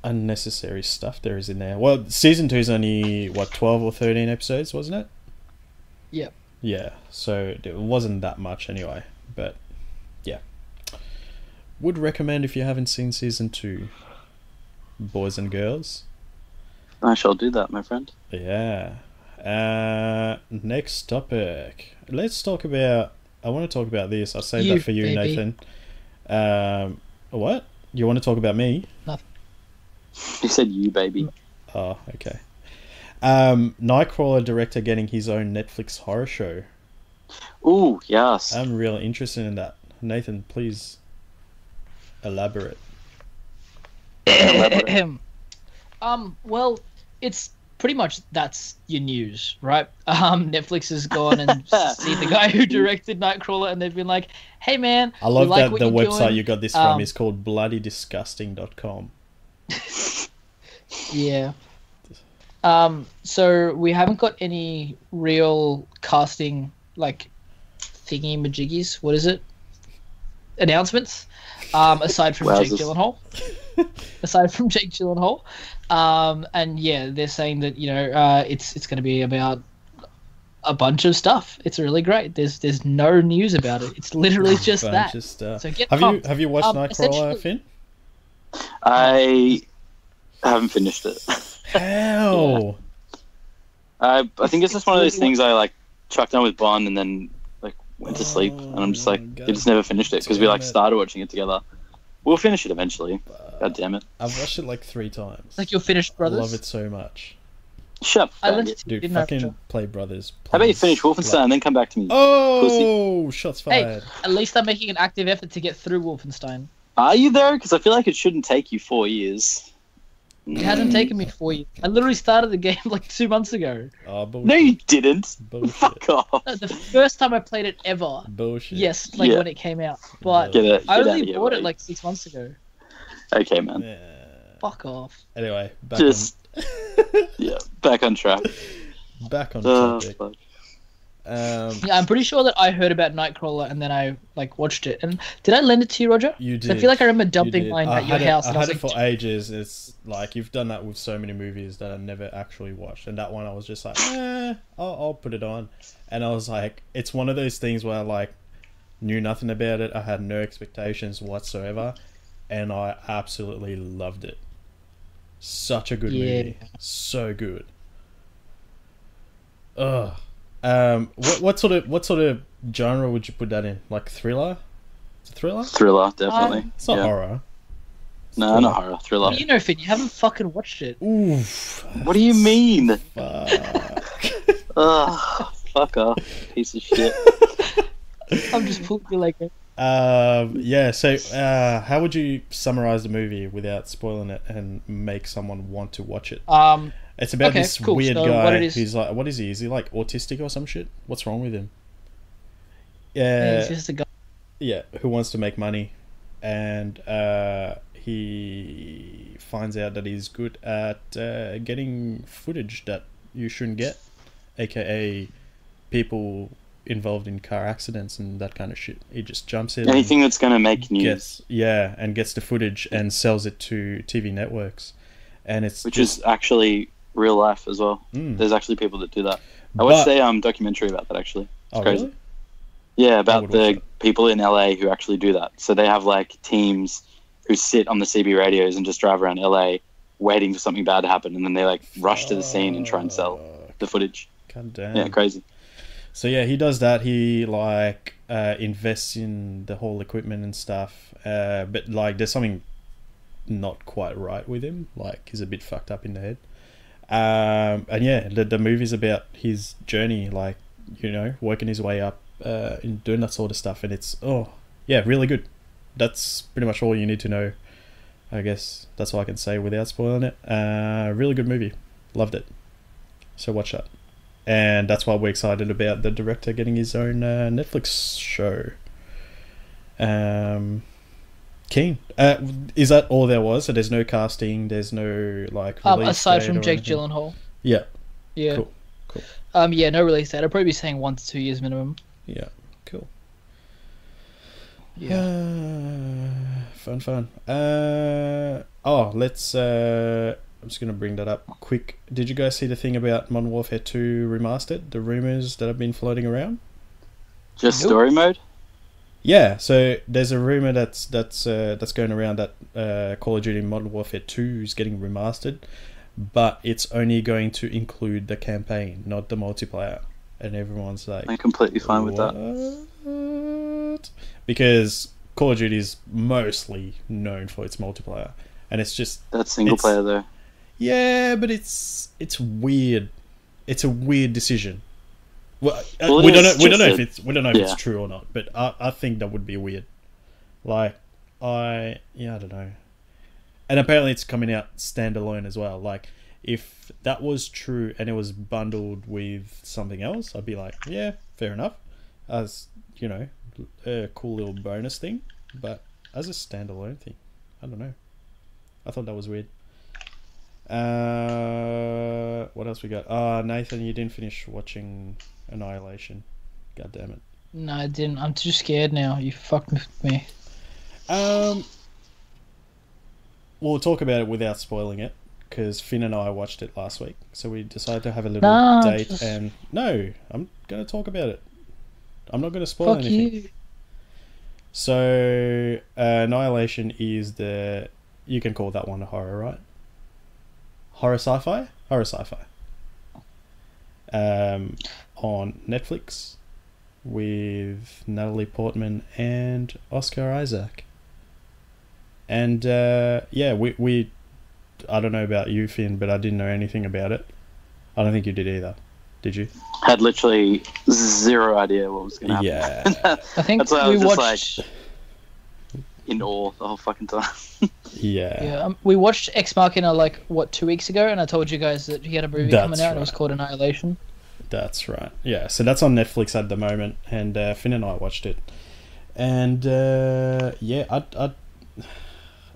unnecessary stuff there is in there. Well, season 2 is only 12 or 13 episodes, wasn't it? Yep. Yeah, so it wasn't that much anyway, but yeah. Would recommend if you haven't seen season 2, boys and girls. I shall do that, my friend. Yeah. Next topic. Let's talk about. I want to talk about this. I'll save that for you, baby. Nathan. What? You want to talk about me? Nothing. He said you, baby. Oh, okay. Nightcrawler director getting his own Netflix horror show. Ooh, yes. I'm really interested in that. Nathan, please elaborate. Well, it's pretty much that's your news, right? Netflix has gone and seen the guy who directed Nightcrawler, and they've been like, "Hey, man, I love that the website you got this from is called bloodydisgusting.com." Yeah. So we haven't got any real casting like thingy majiggies. What is it? Announcements. Aside from Jake Gyllenhaal. And yeah, they're saying that it's going to be about a bunch of stuff. It's really great. There's no news about it. It's literally just that. So have you watched Nightcrawler, Finn? I haven't finished it. How? I think it's just one of those things I like chucked on with Bond and then like went to sleep, and I'm just like, you just never finished it because we like started watching it together. We'll finish it eventually. God damn it! I've watched it like 3 times. Like you're finished, Brothers. I love it so much. Shut up, dude! Fucking play Brothers. Please. How about you finish Wolfenstein and then come back to me? Oh, pussy. Shots fired! Hey, at least I'm making an active effort to get through Wolfenstein. Are you there? Because I feel like it shouldn't take you 4 years. It hasn't taken me 4 years. I literally started the game like 2 months ago. Oh, bullshit. No, you didn't. Bullshit. Fuck off. No, the first time I played it ever. Bullshit. Yes, when it came out. But I only bought it like 6 months ago. Okay, man. Yeah. Fuck off. Anyway, back on track. Back on topic. Fuck. Yeah, I'm pretty sure that I heard about Nightcrawler and then I watched it. And did I lend it to you, Roger? You 'Cause did. I feel like I remember dumping mine at your house. I And I had was it like, for ages. It's like you've done that with so many movies that I never actually watched, and that one I was just like, I'll put it on, and I was like, it's one of those things where I like knew nothing about it. I had no expectations whatsoever, and I absolutely loved it. Such a good movie, so good. Ugh. What sort of genre would you put that in? Like thriller? It's a thriller? Thriller, definitely. It's not horror. No, not horror. Thriller. you know, Finn, you haven't fucking watched it. Oof. What do you mean? Fuck. Ugh, fuck off, piece of shit. I'm just pulling you like it. Yeah, so how would you summarize the movie without spoiling it and make someone want to watch it? It's about this weird guy who's like, what is he? Is he like autistic or some shit? What's wrong with him? Yeah, he's just a guy. Yeah, who wants to make money, and he finds out that he's good at getting footage that you shouldn't get, aka people involved in car accidents and that kind of shit. He just jumps in. Anything that's going to make news. Gets the footage and sells it to TV networks, and which is actually real life as well. There's actually people that do that. I watched a documentary about that actually. It's crazy. Really? Yeah, about the people in LA who actually do that. So they have like teams who sit on the CB radios and just drive around LA waiting for something bad to happen, and then they like rush to the scene and try and sell the footage. God damn. Yeah, crazy. So yeah, he does that. He like invests in the whole equipment and stuff. But like there's something not quite right with him. Like he's a bit fucked up in the head. And yeah, the movie's about his journey, like, you know, working his way up in doing that sort of stuff, and it's really good. That's pretty much all you need to know. I guess that's all I can say without spoiling it. Really good movie, loved it. So watch that, and that's why we're excited about the director getting his own Netflix show. Keen. Is that all there was? So there's no casting, there's no like release aside date from or Jake anything? Gyllenhaal. Yeah. Cool. Yeah, no release date. I'd probably be saying 1 to 2 years minimum. Yeah, cool. Yeah. Fun. Let's I'm just gonna bring that up quick. Did you guys see the thing about Modern Warfare 2 Remastered? The rumors that have been floating around? Just story mode? Yeah, so there's a rumor that's going around that Call of Duty Modern Warfare 2 is getting remastered, but it's only going to include the campaign, not the multiplayer. And everyone's like, I'm completely fine with that. Because Call of Duty is mostly known for its multiplayer, and it's just that's single player though. Yeah, but it's weird. It's a weird decision. Well, we don't know if it's true or not, but I think that would be weird. Like, I don't know. And apparently it's coming out standalone as well. Like, if that was true and it was bundled with something else, I'd be like, yeah, fair enough. As, you know, a cool little bonus thing. But as a standalone thing, I don't know. I thought that was weird. What else we got? Nathan, you didn't finish watching Annihilation. God damn it. No, I didn't. I'm too scared now. You fucked with me. We'll talk about it without spoiling it, because Finn and I watched it last week, so we decided to have a little date. And no, I'm gonna talk about it. I'm not gonna spoil anything. You. So, Annihilation is you can call that one a horror, right? Horror sci-fi? Horror sci-fi. On Netflix with Natalie Portman and Oscar Isaac. And we I don't know about you, Finn, but I didn't know anything about it. I don't think you did either. Did you? Had literally zero idea what was going to happen. Yeah. I think that's why we I was watched... just like in awe the whole fucking time. Yeah. Yeah. We watched Ex Machina 2 weeks ago, and I told you guys that he had a movie coming out. Right. And it was called Annihilation. That's right. Yeah. So that's on Netflix at the moment, and Finn and I watched it, and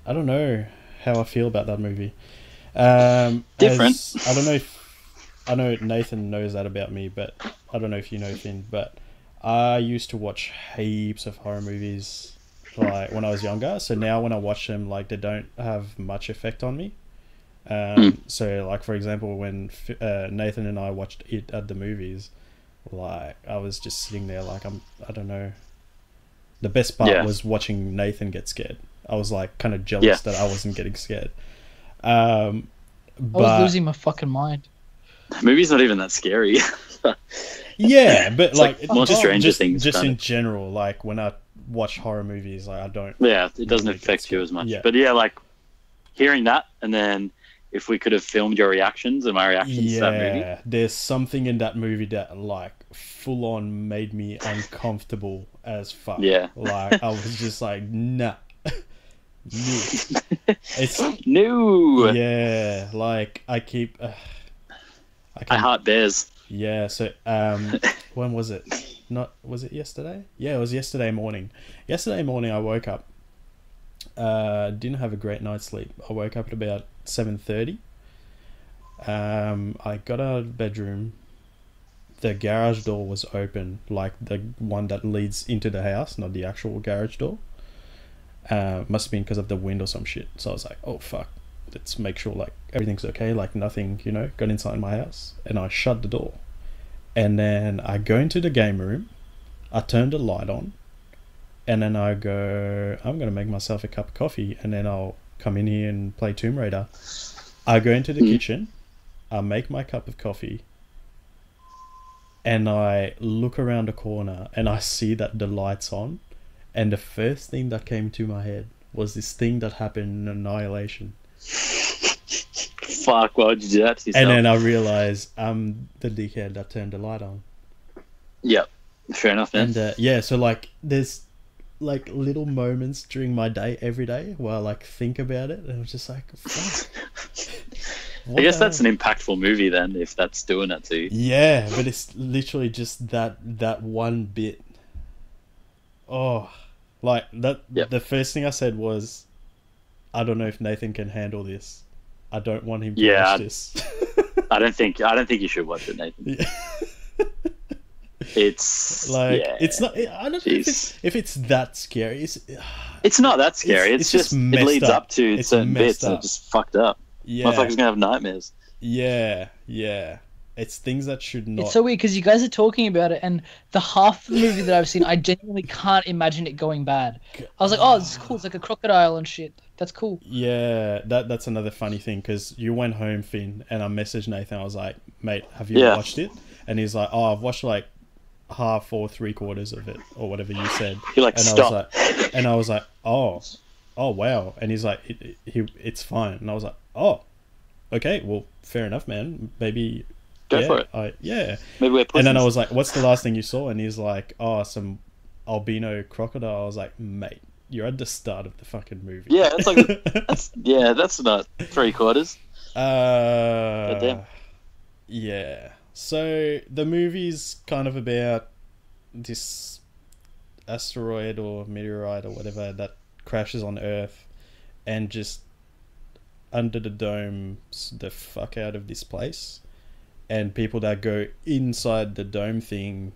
I don't know how I feel about that movie. Different. I know Nathan knows that about me, but I don't know if you know, Finn, but I used to watch heaps of horror movies like when I was younger. So now when I watch them, like they don't have much effect on me. So like for example, when Nathan and I watched it at the movies, like I was just sitting there like I don't know. The best part was watching Nathan get scared. I was like kind of jealous that I wasn't getting scared. I was losing my fucking mind. The movie's not even that scary. Yeah, but it's like more Stranger Things. Just in general, like when I watch horror movies, like I don't. Yeah, it doesn't affect you as much. Yeah. But yeah, like hearing that, and then if we could have filmed your reactions and my reactions to that movie. Yeah, there's something in that movie that like full on made me uncomfortable as fuck. Yeah, like I was just like, nah. It's new. Yeah, like I keep. I heart bears. Yeah, so when was it? Was it yesterday? Yeah, it was yesterday morning. Yesterday morning I woke up. Didn't have a great night's sleep. I woke up at about 7:30. I got out of the bedroom. The garage door was open, like the one that leads into the house, not the actual garage door. Must have been because of the wind or some shit. So I was like, oh fuck, let's make sure like everything's okay, like nothing, got inside my house. And I shut the door. And then I go into the game room, I turn the light on, and then I go, I'm going to make myself a cup of coffee, and then I'll come in here and play Tomb Raider. I go into the kitchen, I make my cup of coffee, and I look around the corner, and I see that the light's on, and the first thing that came to my head was this thing that happened in Annihilation. Fuck, why would you do that to yourself? And then I realised I'm the dickhead that turned the light on. Yep, fair enough, man. And so like there's like little moments during my day every day where I like think about it, and I'm just like, fuck. I guess that's an impactful movie then, if that's doing it to you. Yeah, but it's literally just that one bit. Oh, like that. Yep. The first thing I said was, I don't know if Nathan can handle this. I don't want him to watch this. I don't think you should watch it, Nathan. Yeah. It's like it's not. I don't know if it's that scary. It's not that scary. It's just it leads up to certain bits that are just fucked up. Yeah, motherfucker's gonna have nightmares. Yeah. It's things that should not. It's so weird because you guys are talking about it, and the half of the movie that I've seen, I genuinely can't imagine it going bad. I was like, oh, this is cool. It's like a crocodile and shit. That's cool. Yeah, that's another funny thing, because you went home, Finn, and I messaged Nathan. I was like, mate, have you watched it? And he's like, oh, I've watched like half or 3/4 of it, or whatever you said. You're like, and stop. I was like, oh wow. And he's like, it's fine. And I was like, oh, okay, well, fair enough, man. Maybe go for it. Maybe we're pussies. And then I was like, what's the last thing you saw? And he's like, oh, some albino crocodile. I was like, mate, you're at the start of the fucking movie. Yeah, it's like that's not 3/4. Goddamn. Yeah. So the movie's kind of about this asteroid or meteorite or whatever that crashes on Earth and just under the dome the fuck out of this place, and people that go inside the dome thing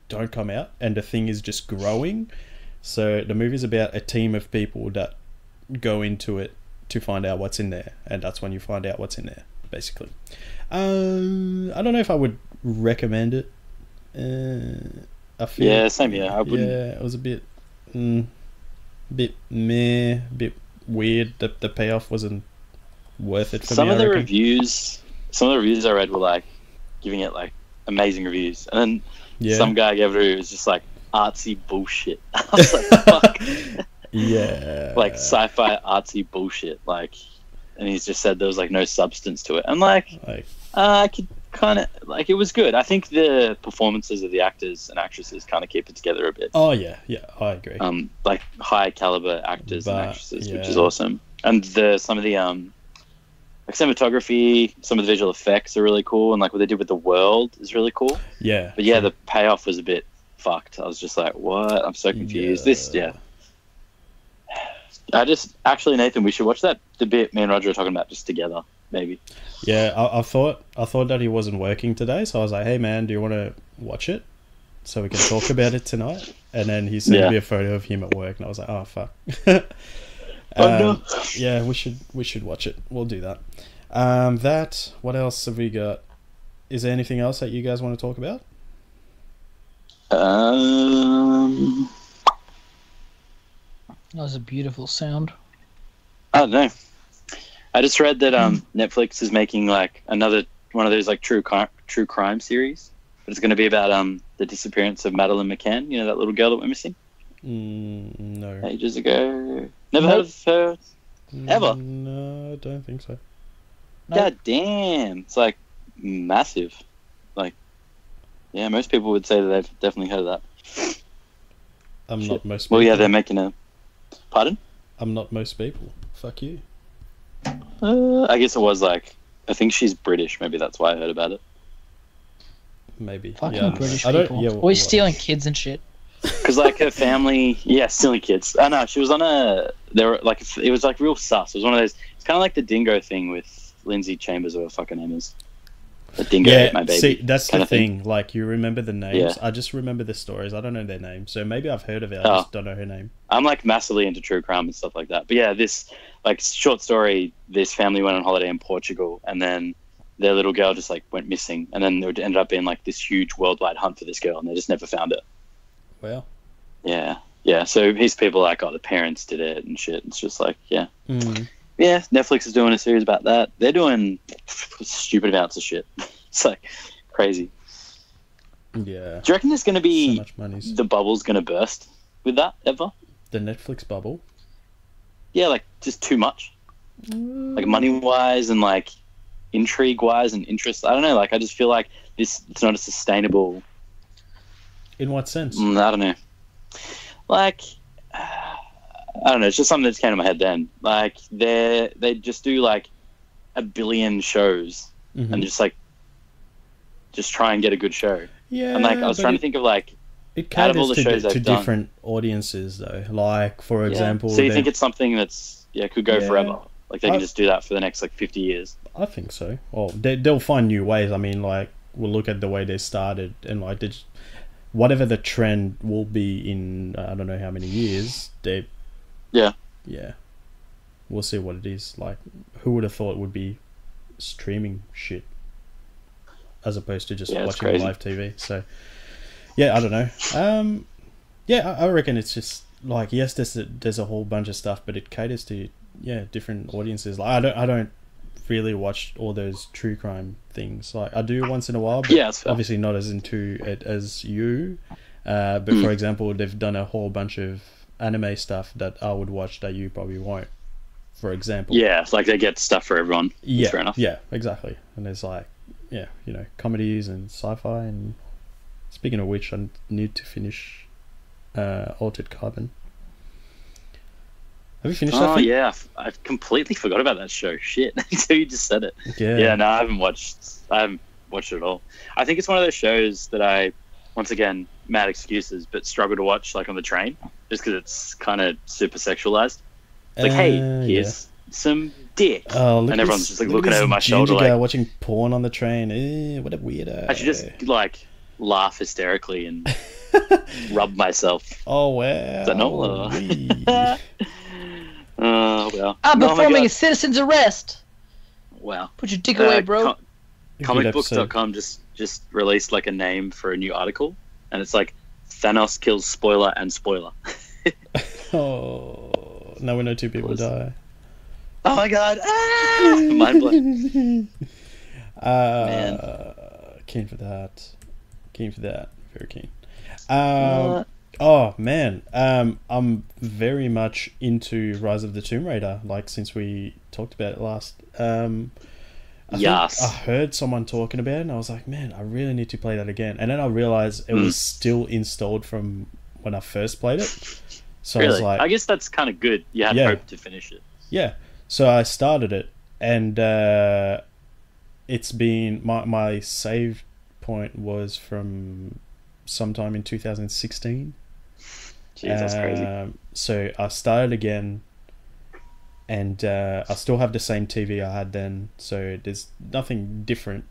don't come out, and the thing is just growing. So the movie's about a team of people that go into it to find out what's in there, and that's when you find out what's in there, basically. I don't know if I would recommend it. I feel same here. I wouldn't. Yeah, it was a bit meh, bit weird. The payoff wasn't worth it for me. Some of the reviews I read were like giving it like amazing reviews, and then some guy gave it a review. It was just like artsy bullshit. I was like, fuck. Yeah. Like sci-fi artsy bullshit. Like, and he's just said there was like no substance to it. I'm like I could kind of like, it was good. I think the performances of the actors and actresses kind of keep it together a bit. Oh yeah, I agree. Like high caliber actors and actresses, which is awesome. And some of the like cinematography, some of the visual effects are really cool, and like what they did with the world is really cool. Yeah. But yeah, the payoff was a bit fucked. I was just like, what? I'm so confused. Actually, Nathan, we should watch that the bit me and Roger are talking about just together, maybe. Yeah, I thought that he wasn't working today, so I was like, hey man, do you want to watch it so we can talk about it tonight? And then he sent me a photo of him at work, and I was like, oh fuck. No. Yeah, we should watch it. We'll do that. What else have we got? Is there anything else that you guys want to talk about? That was a beautiful sound. I don't know. I just read that Netflix is making like another one of those like true crime series, but it's going to be about the disappearance of Madeleine McCann. You know, that little girl that went missing. No. Ages ago. Never heard of her ever. No, I don't think so. God damn, it's like massive. Like, yeah, most people would say that they've definitely heard of that. I'm not most people. Well, yeah, they're making a... Pardon? I'm not most people. Fuck you. I guess it was like... I think she's British. Maybe that's why I heard about it. Maybe. Fucking British people. Always stealing kids and shit. Because like her family... Yeah, stealing kids. I know, she was on a... They were like... It was like real sus. It was one of those... It's kind of like the Dingo thing with Lindsay Chambers or her fucking name is. The Dingo ate my baby. See, that's the thing. Like, you remember the names. Yeah. I just remember the stories. I don't know their names. So maybe I've heard of it. I just don't know her name. I'm like massively into true crime and stuff like that. But yeah, this like short story, this family went on holiday in Portugal and then their little girl just like went missing. And then there ended up being like this huge worldwide hunt for this girl and they just never found her. Well. Yeah. Yeah. So these people are like, oh, the parents did it and shit. It's just like, yeah. Yeah, Netflix is doing a series about that. They're doing stupid amounts of shit. It's like crazy. Yeah. Do you reckon there's going to be so much money. The bubble's going to burst with that ever? The Netflix bubble? Yeah, like just too much. Like money-wise and like intrigue-wise and interest. I don't know. Like I just feel like it's not a sustainable. In what sense? I don't know. Like. I don't know. It's just something that just came to my head then. Like they just do like a billion shows and just try and get a good show. Yeah. And like I was trying to think of like it caters all the shows to different audiences though. Like for example, so you think it's something that's could go forever? Like they can just do that for the next like 50 years. I think so. Well, they'll find new ways. I mean, like we'll look at the way they started and like whatever the trend will be in I don't know how many years. Yeah. We'll see what it is. Like, who would have thought it would be streaming shit as opposed to just watching live TV? So, yeah, I don't know. I reckon it's just like yes, there's a whole bunch of stuff, but it caters to different audiences. Like, I don't really watch all those true crime things. Like, I do once in a while, but obviously not as into it as you. But for example, they've done a whole bunch of anime stuff that I would watch that you probably won't, for example. Yeah, it's like they get stuff for everyone. Yeah, fair enough. Yeah, exactly. And there's like, comedies and sci-fi. And speaking of which, I need to finish Altered Carbon. Have you finished that? Oh yeah, I completely forgot about that show. Shit, until you just said it. Yeah. No, I haven't watched it at all. I think it's one of those shows that I, once again, mad excuses, but struggle to watch like on the train just because it's kind of super sexualized. It's like, hey, here's some dick, and everyone's just like looking over my shoulder, like watching porn on the train. What a weirdo! I should just like laugh hysterically and rub myself. Oh wow! Is that normal? Oh well! I'm performing a citizen's arrest. Wow! Put your dick away, bro. Comicbooks.com just released like a name for a new article, and it's like Thanos kills spoiler and spoiler. Oh, now we know 2 people die. Oh my god! Mind blown. Man, keen for that. Very keen. Oh man, I'm very much into Rise of the Tomb Raider. Like since we talked about it last. Yes. I heard someone talking about it and I was like, man, I really need to play that again. And then I realized it was still installed from when I first played it. So really? I was like, I guess that's kind of good. You had hope to finish it. Yeah. So I started it and it's been my save point was from sometime in 2016. Jeez, that's crazy. So I started again and I still have the same TV I had then, so there's nothing different.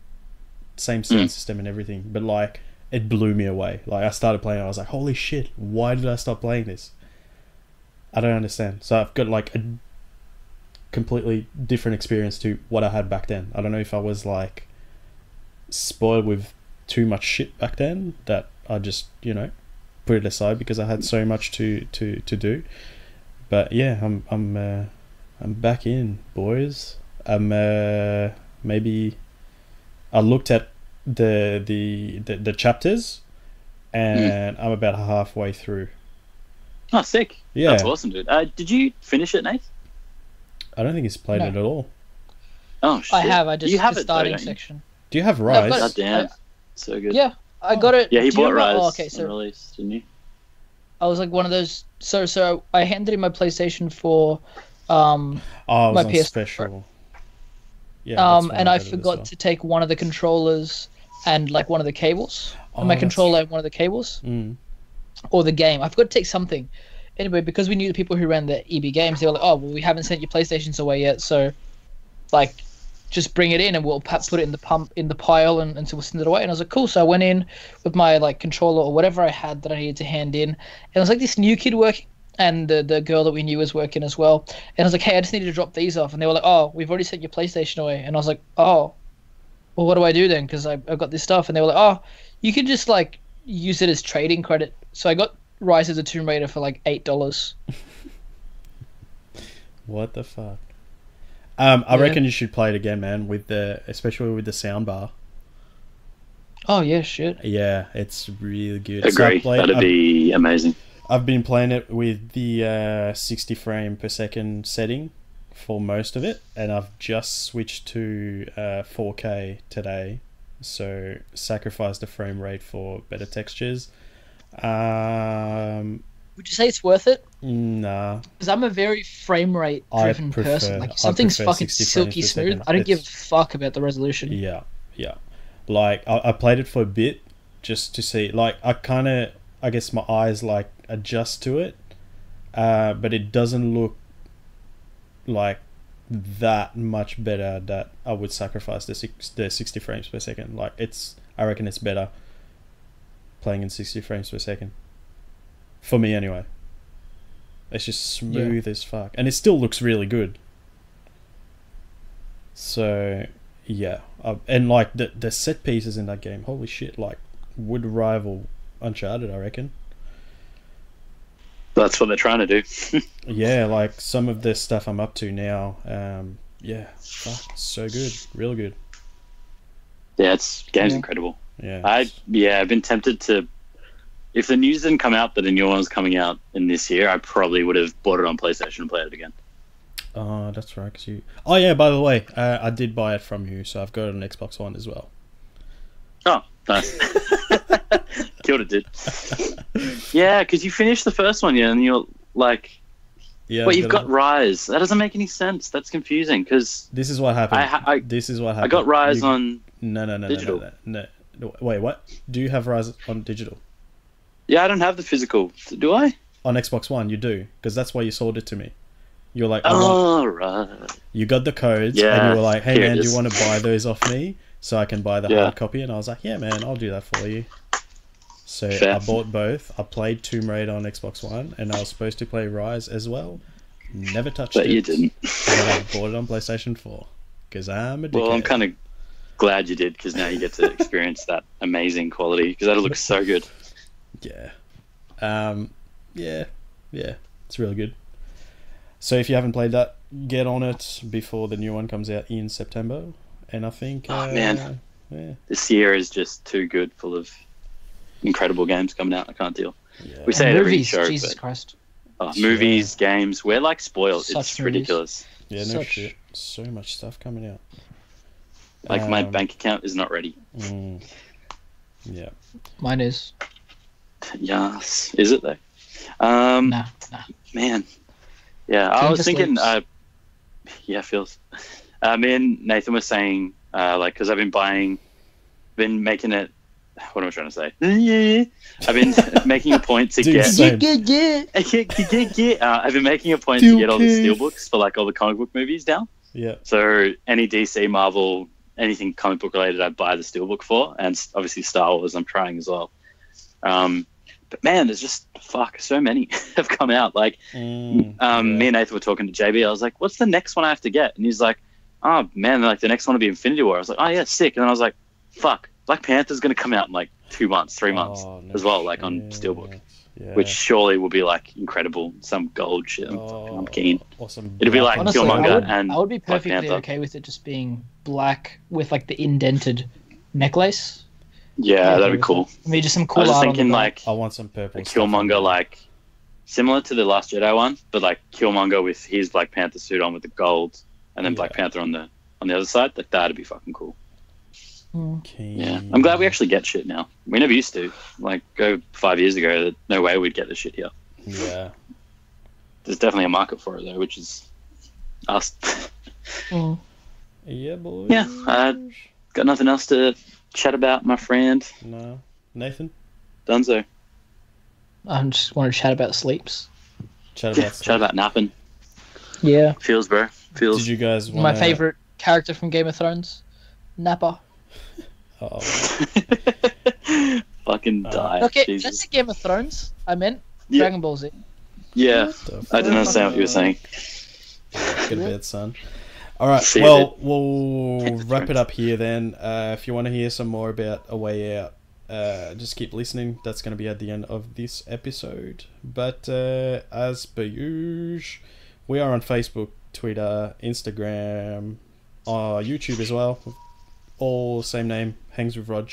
Same sound system and everything, but like it blew me away. Like I started playing, I was like, holy shit, why did I stop playing this? I don't understand. So I've got like a completely different experience to what I had back then. I don't know if I was like spoiled with too much shit back then that I just, you know, put it aside because I had so much to do. But yeah, I'm back in, boys. Maybe I looked at the chapters, and I'm about halfway through. Oh, sick! Yeah, that's awesome, dude. Did you finish it, Nate? I don't think he's played it at all. Oh shit! I have. I just you have the it, starting though, section. Do you have Rise? God damn, so good. Yeah, I got it. Yeah, he Do you bought remember- Rise oh, okay, so on release, didn't you? I was like one of those. So I handed in my PlayStation for it was my on PS4. special. Yeah, that's when and I got it as forgot well. to take one of the controllers and like one of the cables. Oh, And my that's- controller and one of the cables. Or the game. I forgot to take something. Anyway, because we knew the people who ran the EB Games, they were like, oh, well, we haven't sent your PlayStations away yet, so, like, just bring it in and we'll put it in the pile and so we'll send it away. And I was like, cool. So I went in with my, like, controller or whatever I had that I needed to hand in. And it was like this new kid working, and the girl that we knew was working as well. And I was like, hey, I just needed to drop these off. And they were like, oh, we've already sent your PlayStation away. And I was like, oh, well, what do I do then? Because I've got this stuff. And they were like, oh, you can just, like, use it as trading credit. So I got Rise of the Tomb Raider for like $8. What the fuck? I reckon you should play it again, man. Especially with the soundbar. Oh yeah, shit. Yeah, it's really good. Agree. That'd be amazing. I've been playing it with the 60 frame per second setting for most of it, and I've just switched to 4K today. So sacrifice the frame rate for better textures. Would you say it's worth it? Nah. Because I'm a very frame rate driven person. Like if something's fucking 60 silky frames per smooth, second. I don't give a fuck about the resolution. Yeah. Like I played it for a bit just to see. Like I guess my eyes like adjust to it, but it doesn't look like that much better that I would sacrifice the 60 frames per second. Like I reckon it's better playing in 60 frames per second. For me anyway. It's just smooth as fuck. And it still looks really good. So, yeah. And like the set pieces in that game, holy shit, like would rival Uncharted, I reckon. That's what they're trying to do. Yeah, like some of the stuff I'm up to now, yeah, fuck, so good, real good. Yeah, game's incredible. Yeah, I've been tempted to. If the news didn't come out that a new one was coming out in this year, I probably would have bought it on PlayStation and played it again. Oh, that's right. Cause you. Oh yeah, by the way, I did buy it from you, so I've got it on Xbox One as well. Oh, nice. Killed it, dude. Yeah, because you finished the first one, and you're like, yeah, but you've got Rise. That doesn't make any sense. That's confusing. Because this is what happened. This is what happened. I got Rise on digital. No. Wait, what? Do you have Rise on digital? Yeah, I don't have the physical. Do I? On Xbox One, you do, because that's why you sold it to me. You're like, right. You got the codes, and you were like, hey man, do you want to buy those off me so I can buy the hard copy? And I was like, yeah man, I'll do that for you. So fair. I bought both. I played Tomb Raider on Xbox One, and I was supposed to play Rise as well. Never touched it. But you didn't. And I bought it on PlayStation 4 because I'm a dickhead. Well, I'm kind of glad you did, because now you get to experience that amazing quality, because that looks so good. Yeah. Yeah, it's really good. So if you haven't played that, get on it before the new one comes out in September. And I think man, yeah. This year is just too good, full of incredible games coming out. I can't deal. Yeah. We say it every movies, show, Jesus but Christ. Movies, games, we're like spoiled. Such it's movies. ridiculous. Yeah, no shit. So much stuff coming out. Like my bank account is not ready. Yeah. Mine is. Yes. Is it though? Nah. Man. Yeah, I was thinking. Yeah, feels. Me and Nathan were saying, like, because I've been making it what am I trying to say? I've been making a point to get. I've been making a point to get all the steelbooks for like all the comic book movies now. Yeah. So any DC, Marvel, anything comic book related, I buy the steelbook for, and obviously Star Wars, I'm trying as well. But man, there's just so many have come out. Like, me and Nathan were talking to JB. I was like, "What's the next one I have to get?" And he's like, "Oh man, like the next one will be Infinity War." I was like, "Oh yeah, sick." And then I was like, "Fuck, Black Panther's gonna come out in like 2 months, 3 months as well, like on steelbook." Yeah. Which surely will be like incredible, some gold shit. I'm keen. Awesome. It'll be like honestly, Killmonger I would be perfectly okay with it just being black with like the indented necklace. Yeah, that'd be cool. I mean, just some cool I was just art thinking like I want some purple. Killmonger, like similar to the Last Jedi one, but like Killmonger with his Black Panther suit on with the gold, and then Black Panther on the other side. Like that'd be fucking cool. Okay. Yeah, I'm glad we actually get shit now. We never used to. Like, go 5 years ago, there's no way we'd get this shit here. Yeah. There's definitely a market for it, though, which is us. Yeah, boys. Yeah, got nothing else to chat about, my friend. No. Nathan? Dunzo. I just want to chat about sleeps. Chat about napping. Yeah. Feels, bro. Feels. Did you guys want My favourite character from Game of Thrones? Napper. Oh. Fucking die. Okay, Jesus. that's the Game of Thrones. I meant Yeah. Dragon Ball Z. Yeah, I didn't understand what you were saying. Get a bed, son. All right, See well, we'll wrap it up here then. If you want to hear some more about A Way Out, just keep listening. That's going to be at the end of this episode. But as per usual, we are on Facebook, Twitter, Instagram, YouTube as well. All same name, Hangs with Rog.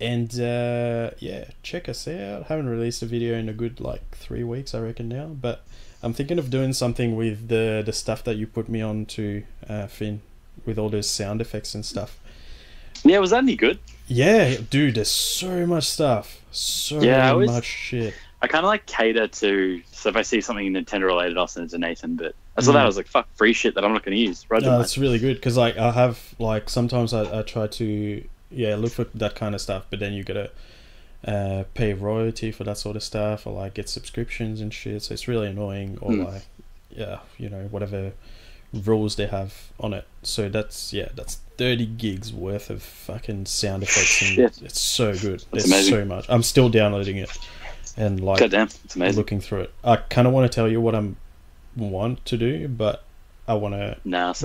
And yeah, check us out. Haven't released a video in a good like 3 weeks, I reckon now. But I'm thinking of doing something with the stuff that you put me on to, Finn, with all those sound effects and stuff. Yeah, was that any good? Yeah, dude, there's so much stuff. Much shit. I kind of like cater to, so if I see something Nintendo related, I'll send it to Nathan, but I saw that, I was like, fuck, free shit that I'm not going to use. Roger, no, it's really good, because like, I have, like, sometimes I try to, look for that kind of stuff, but then you gotta pay royalty for that sort of stuff, or like get subscriptions and shit, so it's really annoying, or like, whatever rules they have on it. So that's 30 gigs worth of fucking sound effects, and it's so good. There's amazing. So much. I'm still downloading it and like goddamn, it's amazing. Looking through it. I kind of want to tell you what I want to do, but I want to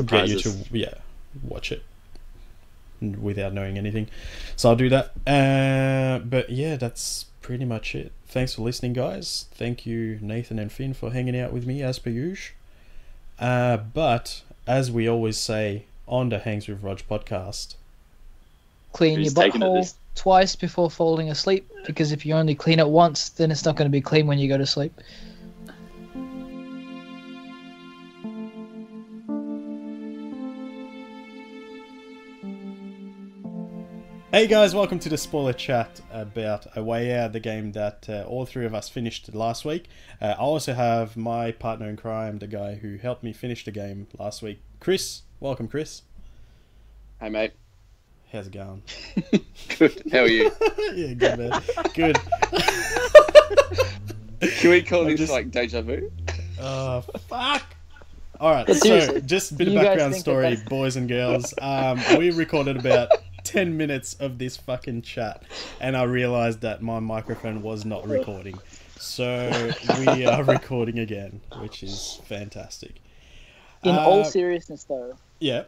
get you to watch it without knowing anything. So I'll do that. But yeah, that's pretty much it. Thanks for listening, guys. Thank you, Nathan and Finn, for hanging out with me as per usual. But as we always say on the Hangs with Rog podcast, clean your butthole twice before falling asleep, because if you only clean it once, then it's not going to be clean when you go to sleep. Hey guys, welcome to the spoiler chat about A Way Out, the game that all three of us finished last week. I also have my partner in crime, the guy who helped me finish the game last week, Chris. Welcome, Chris. Hey, mate. How's it going? Good. How are you? Yeah, good, man. Good. Can we call this like deja vu? Oh, fuck. Alright, so just a bit of background story, boys and girls. We recorded about 10 minutes of this fucking chat, and I realized that my microphone was not recording. So we are recording again, which is fantastic. In all seriousness, though, yeah.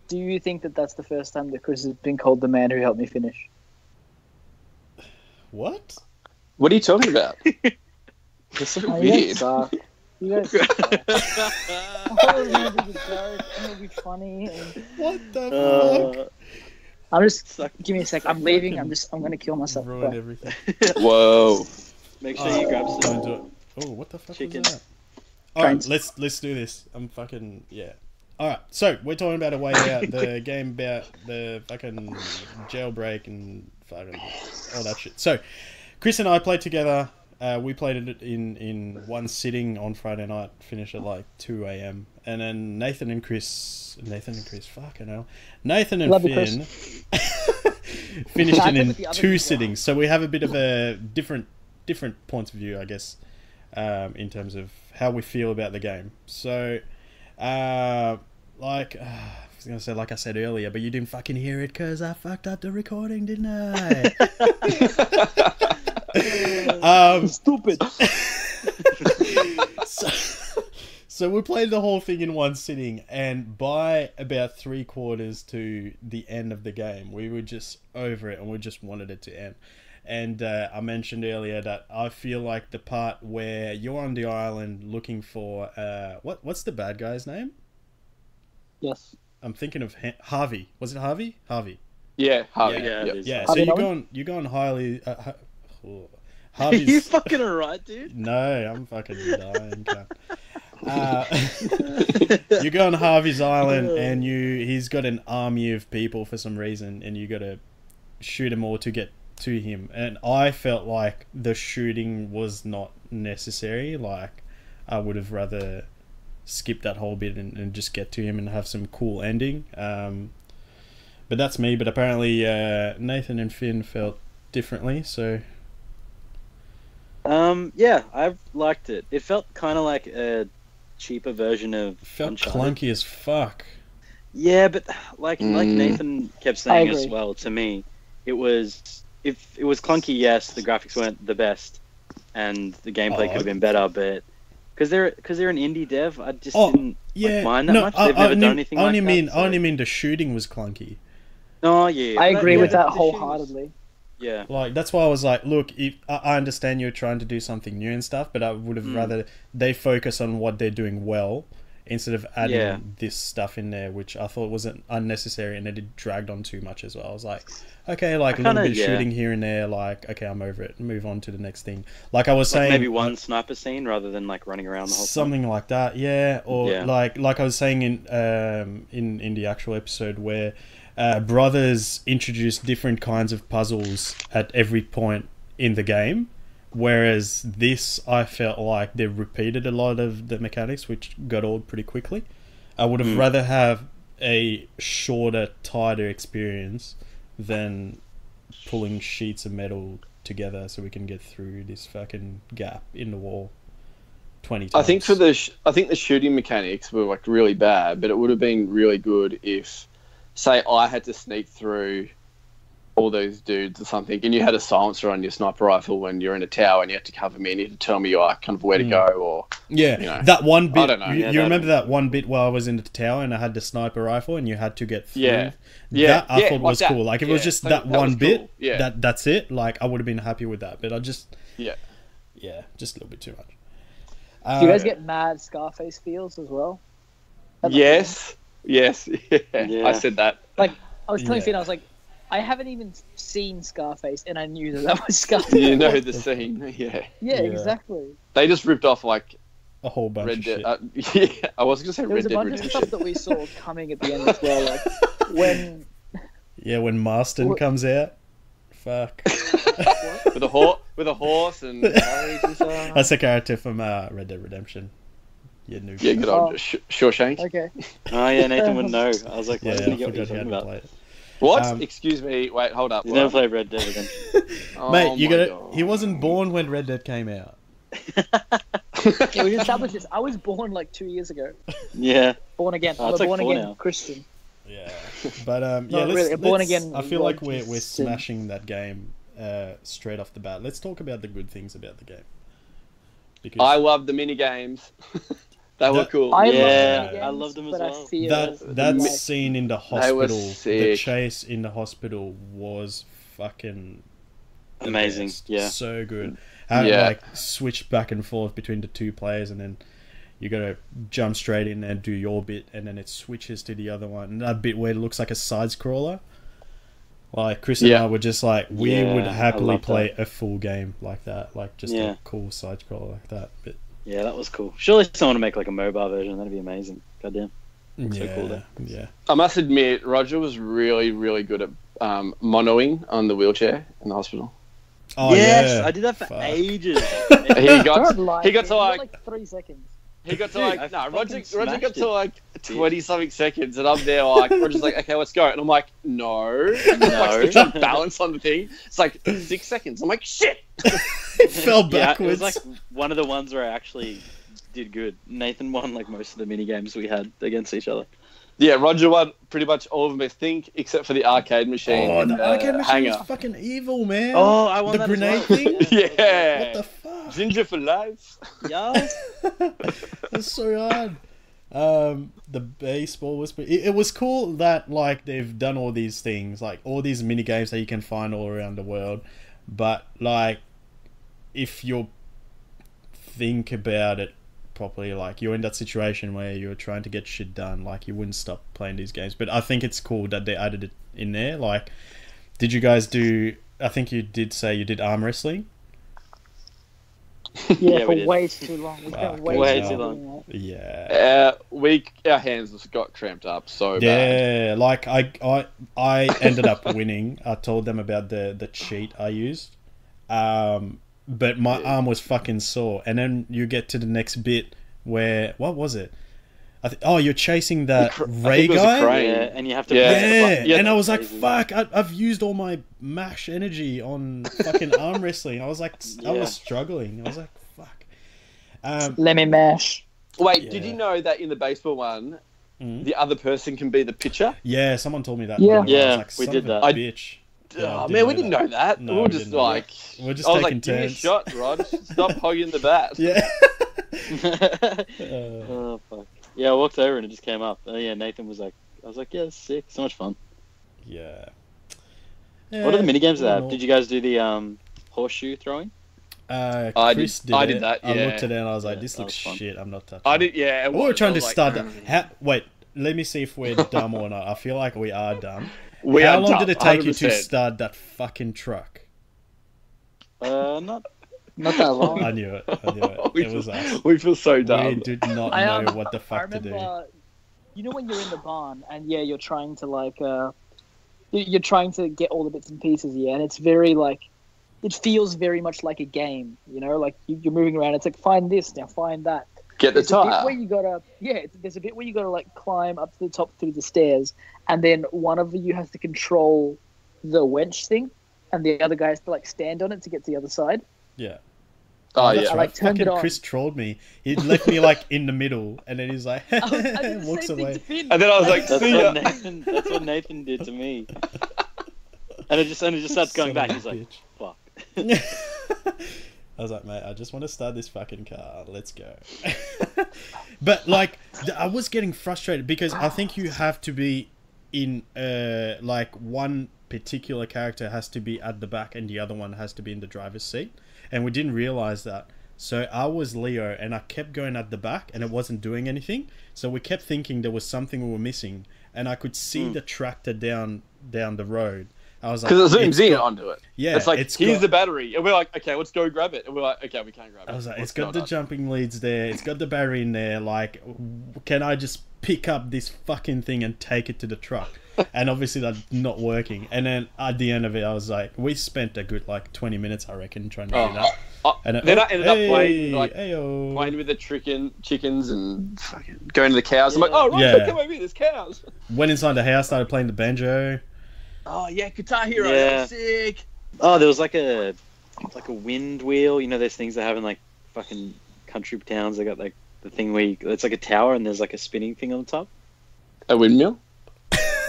Do you think that that's the first time that Chris has been called the man who helped me finish? What? What are you talking about? That's so weird. You guys suck. I thought it was going to be a joke and it'll be funny. And... What the fuck? I'm just... Give me a sec. I'm leaving. I'm going to kill myself. Ruin everything. Whoa. Make sure you grab some. Oh, what the fuck chicken. was that? Alright, let's do this. I'm fucking... Yeah. Alright, so we're talking about A Way Out, the game about the fucking jailbreak and fucking all that shit. So, Chris and I played together. We played it in one sitting on Friday night, finished at like 2 a.m. And then Nathan and Chris, fucking hell. Nathan and Love Finn finished it in with the other 2 people. sittings. So we have a bit of a different points of view, I guess, in terms of how we feel about the game. So, I was gonna say, like I said earlier, but you didn't fucking hear it because I fucked up the recording, didn't I? Stupid. So we played the whole thing in one sitting, and by about 3/4 to the end of the game, we were just over it and we just wanted it to end. And I mentioned earlier that I feel like the part where you're on the island looking for what's the bad guy's name? Yes. I'm thinking of Harvey. Was it Harvey? Harvey. Yeah, Harvey. Yeah. So Harvey you're going highly. Are Harvey's. you fucking alright, dude? No, I'm fucking dying. You go on Harvey's Island, and he's got an army of people for some reason, and you got to shoot them all to get to him. And I felt like the shooting was not necessary. Like, I would have rather skip that whole bit and just get to him and have some cool ending. But that's me. But apparently, Nathan and Finn felt differently. So. Yeah, I liked it. It felt kind of like a cheaper version of Felt Uncharted. clunky as fuck. Yeah, but like Nathan kept saying as agree. well to me, it was clunky. Yes, the graphics weren't the best, and the gameplay could have been better. But because they're an indie dev, I just didn't mind that much. They've never done anything like that. I only mean the shooting was clunky. Oh yeah, I agree with that the shooting was- wholeheartedly. Yeah, Like, that's why I was like, look, if I understand you're trying to do something new and stuff, but I would have rather they focus on what they're doing well instead of adding this stuff in there, which I thought wasn't unnecessary, and it dragged on too much as well. I was like, okay, like a little bit of shooting here and there, like, okay, I'm over it, move on to the next thing. Like I was saying, maybe one sniper scene rather than like running around the whole something like that, or like I was saying in the actual episode where brothers introduce different kinds of puzzles at every point in the game, whereas this, I felt like they repeated a lot of the mechanics, which got old pretty quickly. I would have rather have a shorter, tighter experience than pulling sheets of metal together so we can get through this fucking gap in the wall 20 times. I think the shooting mechanics were like really bad, but it would have been really good if, say, I had to sneak through all those dudes or something, and you had a silencer on your sniper rifle when you're in a tower, and you had to cover me, and you had to tell me kind of where to go, or that one bit. I don't know. You remember that one bit where I was in the tower and I had the sniper rifle, and you had to get through. That I thought was cool. Like, if it was just that one bit, that's it. Like, I would have been happy with that, but I just just a little bit too much. Do you guys get mad Scarface feels as well? Yes. I said that. Like, I was telling Finn, I was like, I haven't even seen Scarface, and I knew that was Scarface. You know the scene, Yeah, exactly. They just ripped off like a whole bunch Red of Dead. shit. I was gonna say There was Red a Dead bunch of Redemption. stuff that we saw coming at the end as well, like when when Marston comes out. Fuck. with a horse and carriage and stuff. That's a character from Red Dead Redemption. Yeah, noob. Yeah, good old Shawshank. Okay. Oh yeah, Nathan wouldn't know. I was like, Yeah, I I didn't get what forgot you're how talking to about. play it. What? Excuse me. Wait, hold up. You never played Red Dead Redemption. Mate, you gotta. God. He wasn't born when Red Dead came out. Yeah, we established this. I was born like 2 years ago. Yeah. Born again. Oh, I'm it's a like born 4 again now. Christian. Yeah, but Not really, born again I feel like we're Rodgers. smashing that game straight off the bat. Let's talk about the good things about the game. Because I love the mini games. They were cool. I Yeah, love I loved them as but well. I feel that scene in the hospital, the sick. chase in the hospital was fucking Amazing. best. Yeah. So good. How it like switched back and forth between the two players, and then you gotta jump straight in and do your bit, and then it switches to the other one. And that bit where it looks like a side scroller. Like Chris and I were just like, we would happily play a full game like that, like just a cool side scroller like that. But yeah, that was cool. Surely someone would make like a mobile version. That'd be amazing. Goddamn. So cool there. Yeah. I must admit, Roger was really, really good at monoing on the wheelchair in the hospital. Oh yes, yeah. I did that for ages. He got Don't lie, to man. like 3 seconds. He got to like Roger got it, to like 20 something seconds, and I'm there like Roger's like, okay, let's go, and I'm like, no, like, trying to balance on the thing. It's like 6 seconds. I'm like, shit. It fell backwards. Yeah, it was like one of the ones where I actually did good. Nathan won like most of the mini games we had against each other. Yeah, Roger won pretty much all of them, I think, except for the arcade machine. Oh, the arcade machine hangar. was fucking evil, man. Oh, I won the that grenade as well. thing. Yeah. What the fuck? Ginger for life. Yeah. That's so hard. The baseball was it was cool that like they've done all these things, like all these mini games that you can find all around the world, but like if you think about it properly, like you're in that situation where you're trying to get shit done, like you wouldn't stop playing these games. But I think it's cool that they added it in there. Like, did you guys do, I think you did say you did arm wrestling? Yeah, we did. way too long. We spent Fuck, way too too long. Yeah. Our hands just got cramped up so bad. Yeah, like I ended up winning. I told them about the cheat I used. But my arm was fucking sore, and then you get to the next bit where what was it? You're chasing that Ray guy. Yeah, and you have to. Yeah, and I was like, "Fuck! I've used all my mash energy on fucking arm wrestling." I was like, I was struggling. I was like, "Fuck." Let me mash. Wait, did you know that in the baseball one, the other person can be the pitcher? Yeah, someone told me that. Yeah. I was Yeah, like, we "Son did of a that." Bitch. Oh, man, we didn't know that. No, we were we just didn't know like, We're just I was taking like, give me a turns. shot, Rod. Stop hogging the bat. Yeah. Oh fuck. Yeah, I walked over and it just came up. Yeah, Nathan was like, I was like, yeah, that's sick. So much fun. Yeah. What are the mini games yeah, that? Did you guys do the horseshoe throwing? Chris did I it. did that, I yeah. looked at it and I was like, Yeah, this that looks was fun. shit. I'm not touching I it. did, yeah. We were trying to I was start like, that. Wait, let me see if we're dumb or not. I feel like we are dumb. How How long did it take you to 100%. start that fucking truck? Not. Not that long. I knew it. It was us. We feel so We dumb. did not I, know what the I fuck to do. remember, you know, when you're in the barn and you're trying to like, you're trying to get all the bits and pieces, and it's very like, it feels very much like a game, you know, like you're moving around. It's like find this now, find that. Get the There's a bit tire. where you gotta, there's a bit where you gotta like climb up to the top through the stairs, and then one of you has to control the winch thing, and the other guy has to like stand on it to get to the other side. Yeah. Oh, That's yeah. I, right. like, turned it Fucking on. Chris trolled me. He left me like in the middle, and then he's like, I did the walks same thing away. to Finn. And then I was like, That's see what ya. That's what Nathan did to me. And it just starts going Son back. of a He's like, bitch. fuck. I was like, mate, I just want to start this fucking car. Let's go. But like, I was getting frustrated because I think you have to be in like one particular character has to be at the back and the other one has to be in the driver's seat, and we didn't realize that. So I was Leo and I kept going at the back and it wasn't doing anything. So we kept thinking there was something we were missing, and I could see the tractor down the road. I was like, Because it zooms it's in got- onto it. Yeah, It's like, it's here's got- the battery. And we're like, okay, let's go grab it. And we're like, okay, we can't grab it. I was like, What's it's got going the on? jumping leads there. It's got the battery in there. Like, can I just pick up this fucking thing and take it to the truck? And obviously that's not working. And then at the end of it, I was like, we spent a good like 20 minutes, I reckon, trying to do that. And Then I ended up playing, like, ayo. playing with the chickens and fucking going to the cows. I'm like, oh, right, Yeah. come over here, there's cows. Went inside the house, started playing the banjo. Oh, yeah, Guitar Hero, Yeah. that was sick. Oh, there was like a wind wheel. You know those things they have in like fucking country towns. They got like the thing where it's like a tower and there's like a spinning thing on the top. A windmill?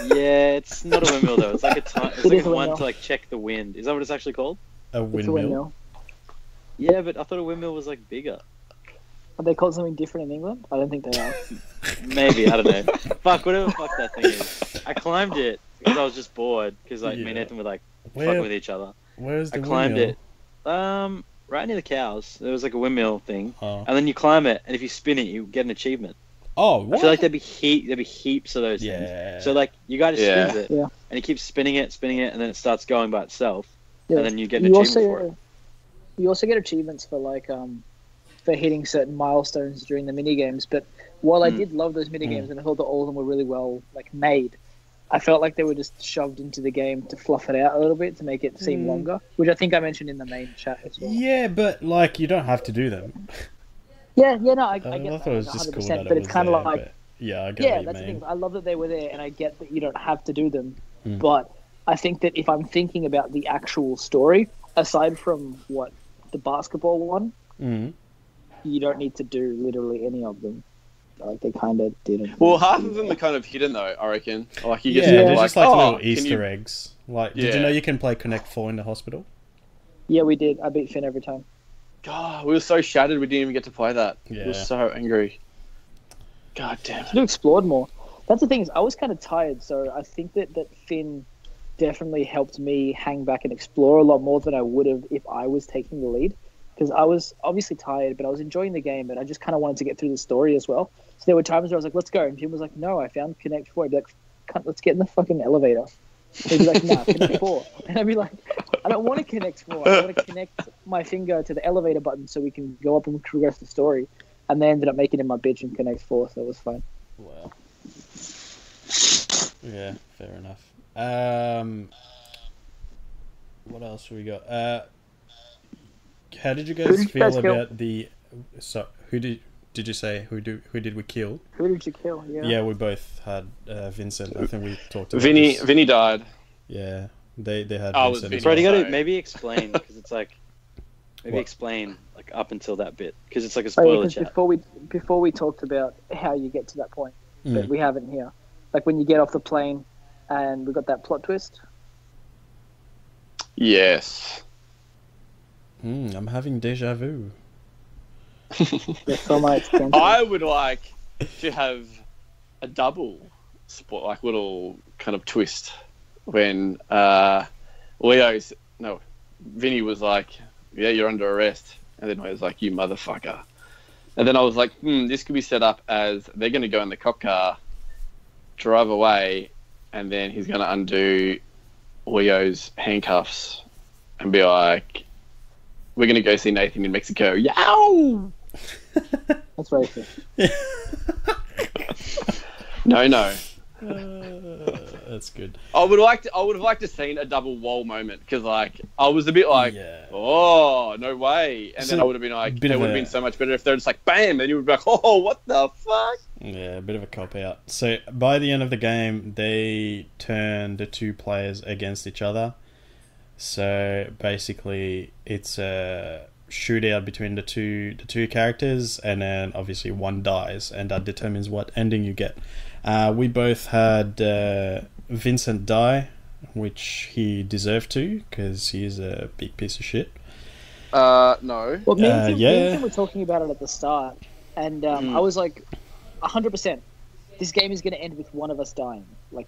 Yeah, it's not a windmill though. It's like it's It like is a a one windmill. to like check the wind. Is that what it's actually called? A It's a windmill. windmill. Yeah, but I thought a windmill was like bigger. Are they called something different in England? I don't think they are. Maybe, I don't know. Fuck, whatever the fuck that thing is. I climbed it because I was just bored because like me Yeah. and Nathan were like Where- fucking with each other. Where's the I climbed windmill? it. Right near the cows. There was like a windmill thing, Oh, and then you climb it, and if you spin it, you get an achievement. oh what? I feel like there'd be heaps of those things. Yeah. So like you guy just Yeah. spins it, Yeah. and he keeps spinning it, and then it starts going by itself, Yeah. and then you get an You achievement for it. also you also get achievements for like for hitting certain milestones during the mini games. But while I did love those mini games and I thought that all of them were really well like made, I felt like they were just shoved into the game to fluff it out a little bit to make it seem longer, which I think I mentioned in the main chat as well. Yeah, but like you don't have to do them. No, I get I that, thought it was just 100%, cool that but it it's was kind of there, like, but yeah, I get yeah, what you that's the mean. thing. I love that they were there, and I get that you don't have to do them, Mm. but I think that if I'm thinking about the actual story, aside from what the basketball one, Mm. you don't need to do literally any of them. Like they kind of didn't. Well, half of them are kind of hidden though, I reckon. Like you Yeah, just they're like, just like little can Easter you... eggs. Like, did you know you can play Connect 4 in the hospital? Yeah, we did. I beat Finn every time. God, we were so shattered we didn't even get to play that. Yeah. We were so angry. God damn it. Should have explored more. That's the thing is, I was kind of tired, so I think that Finn definitely helped me hang back and explore a lot more than I would have if I was taking the lead. Because I was obviously tired, but I was enjoying the game, and I just kind of wanted to get through the story as well. So there were times where I was like, let's go. And Finn was like, no, I found Connect 4. I'd be like, let's get in the fucking elevator. He'd be like, nah, Connect 4. And I'd be like, I don't want to Connect 4. I want to connect my finger to the elevator button so we can go up and progress the story. And they ended up making it my bitch in Connect 4, so it was fine. Wow. Yeah, fair enough. What else we got? How did you guys feel about the? So who did you say who did we kill? Who did you kill? Yeah, we both had Vincent. I think we talked about Vinny. this. Vinny died. Yeah, they had Oh, Vincent. Vinny. As Bro, well. you gotta maybe explain because it's like maybe What? explain like up until that bit because it's like a spoiler chat. Before we talked about how you get to that point, but Mm. we haven't here. Like when you get off the plane, and we got that plot twist. Yes. I'm having deja vu. Yeah, so much tension. I would like to have a double spot, like little kind of twist when Vinny was like, yeah, you're under arrest. And then I was like, you motherfucker. And then I was like, this could be set up as they're going to go in the cop car, drive away, and then he's going to undo Leo's handcuffs and be like, we're going to go see Nathan in Mexico. Yow! That's racist. No. That's good. I would have liked to seen a double wall moment because, like, I was a bit like, Yeah. oh, no way, and So, then I would have been like, bit it of would have a- been so much better if they're just like, bam, and you would be like, oh, what the fuck? Yeah, a bit of a cop out. So by the end of the game, they turn the two players against each other. So basically, it's a shootout between the two characters, and then obviously one dies, and that determines what ending you get. We both had Vincent die, which he deserved to, because he is a big piece of shit. No. Well, me and yeah. Tim were talking about it at the start, and I was like, 100%. This game is going to end with one of us dying. Like,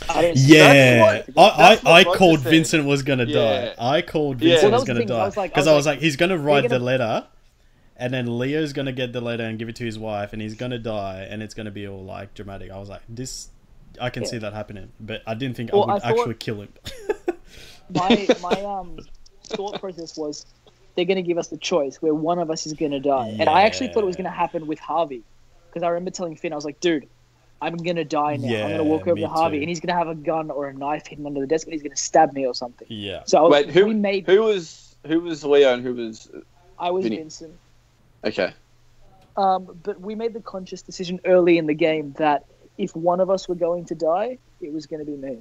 I don't. Yeah, That's what I Roger called said. Vincent was gonna Yeah. die. I called Yeah. Vincent Well, was that gonna was the thing. die I was like, he's gonna write the gonna- letter, and then Leo's gonna get the letter and give it to his wife, and he's gonna die, and it's gonna be all like dramatic. I was like, this, I can see that happening, but I didn't think Well, I would I thought- actually kill him. my thought process was they're going to give us the choice where one of us is going to die, and I actually thought it was going to happen with Harvey, because I remember telling Finn, I was like, dude, I'm going to die now. I'm going to walk over me to Harvey, too. and he's going to have a gun or a knife hidden under the desk, and he's going to stab me or something. Yeah. So I was, Wait, who was Leo and who was? I was Vinny? Vincent. Okay. But we made the conscious decision early in the game that if one of us were going to die, it was going to be me.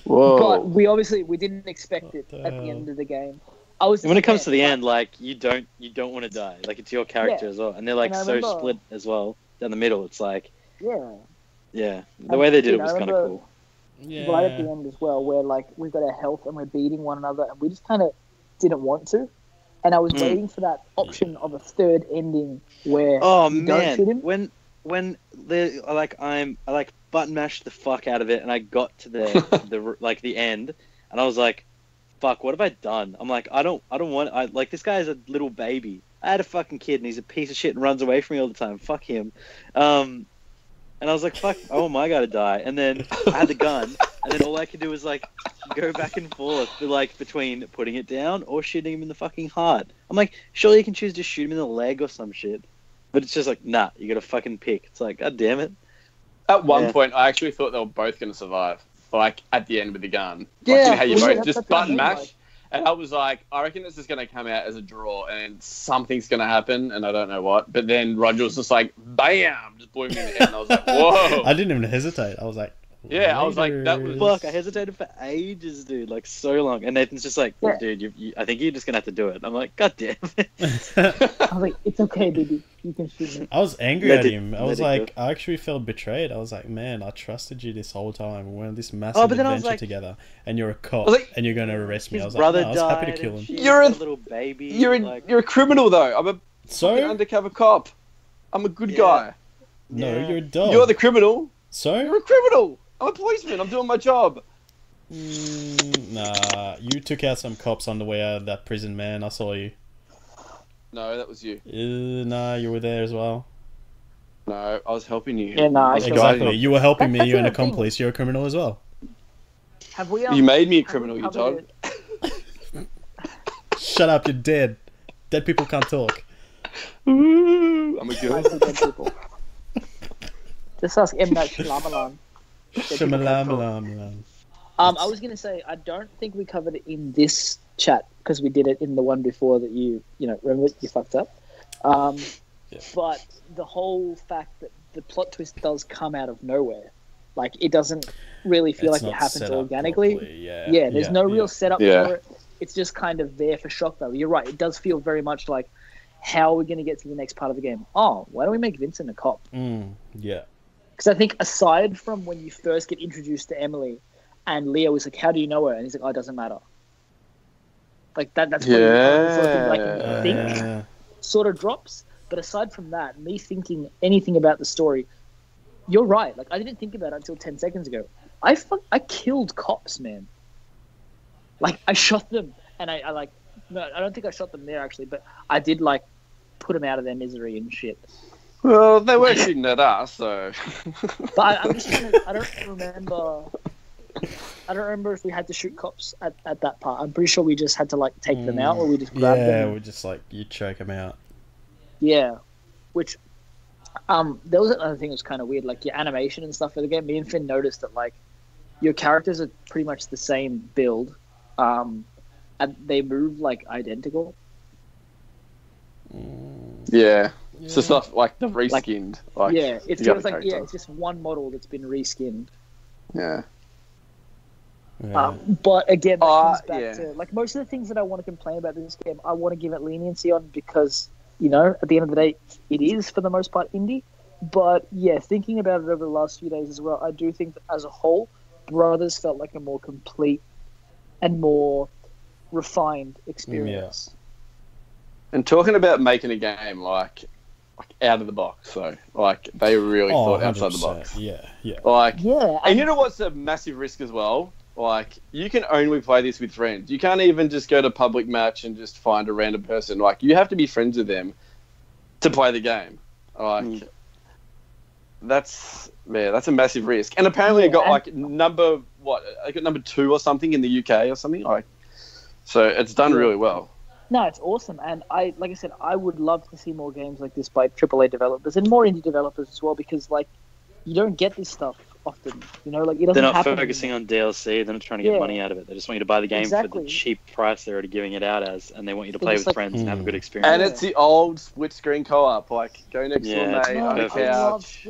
Whoa. But we didn't expect it What at the the end hell? of the game. I was When it comes to the scared, end, like you don't want to die. Like it's your character Yeah. as well, and they're like And I so remember- split as well down the middle. It's like Yeah. yeah, the way they did it I was kind of remember- cool. Yeah. Right at the end as well, where like we've got our health and we're beating one another, and we just kind of didn't want to. And I was waiting for that option of a third ending where Oh you don't shoot him. man, when the I like button mashed the fuck out of it, and I got to the like the end, and I was like, fuck, what have I done? I'm like, I don't want. I like this guy is a little baby. I had a fucking kid, and he's a piece of shit and runs away from me all the time. Fuck him. And I was like, fuck, oh my, I gotta die. And then I had the gun, and then all I could do was like go back and forth, like between putting it down or shooting him in the fucking heart. I'm like, surely you can choose to shoot him in the leg or some shit. But it's just like, nah, you gotta fucking pick. It's like, god damn it. At one Yeah. point, I actually thought they were both going to survive. Like at the end with the gun. Like, Yeah, you know how you well, both that's just what I button mean, mash, like- And I was like, I reckon this is going to come out as a draw and something's going to happen and I don't know what. But then Roger was just like, bam, just blew me in the head. And I was like, whoa. I didn't even hesitate. I was like, yeah, I was like, that was... Fuck, I hesitated for ages, dude. Like, so long. And Nathan's just like, dude, I think you're just going to have to do it. I'm like, God damn it. I was like, it's okay, baby. You can shoot me. I was angry at him. I was like, I actually felt betrayed. I was like, man, I trusted you this whole time. We're on this massive adventure together, and you're a cop, and you're going to arrest me. I was like, no, I was happy to kill him. You're a little baby. You're a criminal, though. I'm a fucking undercover cop. I'm a good guy. No, you're a dog. You're the criminal. So? You're a criminal. I'm a policeman. I'm doing my job. Nah, you took out some cops on the way out of that prison, man. I saw you. No, that was you. Nah, you were there as well. No, I was helping you. Yeah, no, exactly. You were helping me. You're an accomplice. You're a criminal as well. Have we? You made me a criminal, you dog. Shut up! You're dead. Dead people can't talk. Ooh, I'm a good. Dead people. Just ask M. Night Shyamalan. Shyamalan. I was gonna say I don't think we covered it in this chat because we did it in the one before that you remember you fucked up. But the whole fact that the plot twist does come out of nowhere, like it doesn't really feel like it happens organically. There's no real setup for it. It's just kind of there for shock value. You're right. It does feel very much like, how are we going to get to the next part of the game? Oh, why don't we make Vincent a cop? Yeah. Because I think aside from when you first get introduced to Emily, and Leo is like, how do you know her? And he's like, oh, it doesn't matter. Like that's what I think sort of drops. But aside from that, me thinking anything about the story, you're right. Like I didn't think about it until 10 seconds ago. I killed cops, man. Like I shot them, and I don't think I shot them there actually, but I did like put them out of their misery and shit. Well, they were shooting at us, so. But I'm just trying to. I don't remember if we had to shoot cops at that part. I'm pretty sure we just had to like take them out, or we just grabbed them. Yeah, we just like you choke them out. Yeah, which there was another thing that was kind of weird, like your animation and stuff for the game. Me and Finn noticed that like your characters are pretty much the same build, and they move like identical. Yeah. It's just not like the reskinned. It's just like it's just one model that's been reskinned. Yeah. But again, that comes back to like most of the things that I want to complain about this game, I want to give it leniency on because at the end of the day, it is for the most part indie. But yeah, thinking about it over the last few days as well, I do think that as a whole, Brothers felt like a more complete and more refined experience. And talking about making a game like out of the box, so like they really thought outside the box. And you know what's a massive risk as well? Like you can only play this with friends. You can't even just go to public match and just find a random person. Like you have to be friends with them to play the game. Like that's a massive risk. And apparently it got like number 2 or something in the UK or something. Like so it's done really well. No, it's awesome, and like I said, I would love to see more games like this by AAA developers and more indie developers as well, because like you don't get this stuff often, like it doesn't. They're not happen focusing on DLC. They're not trying to get money out of it. They just want you to buy the game for the cheap price they're already giving it out as, and they want you to play with friends and have a good experience. And it's the old split screen co-op, like go next to a mate on the couch.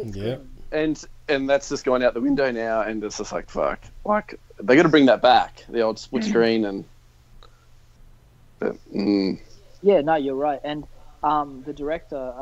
And that's just going out the window now, and it's just like fuck. Like they got to bring that back, the old split screen and. Yeah, no, you're right. And the director,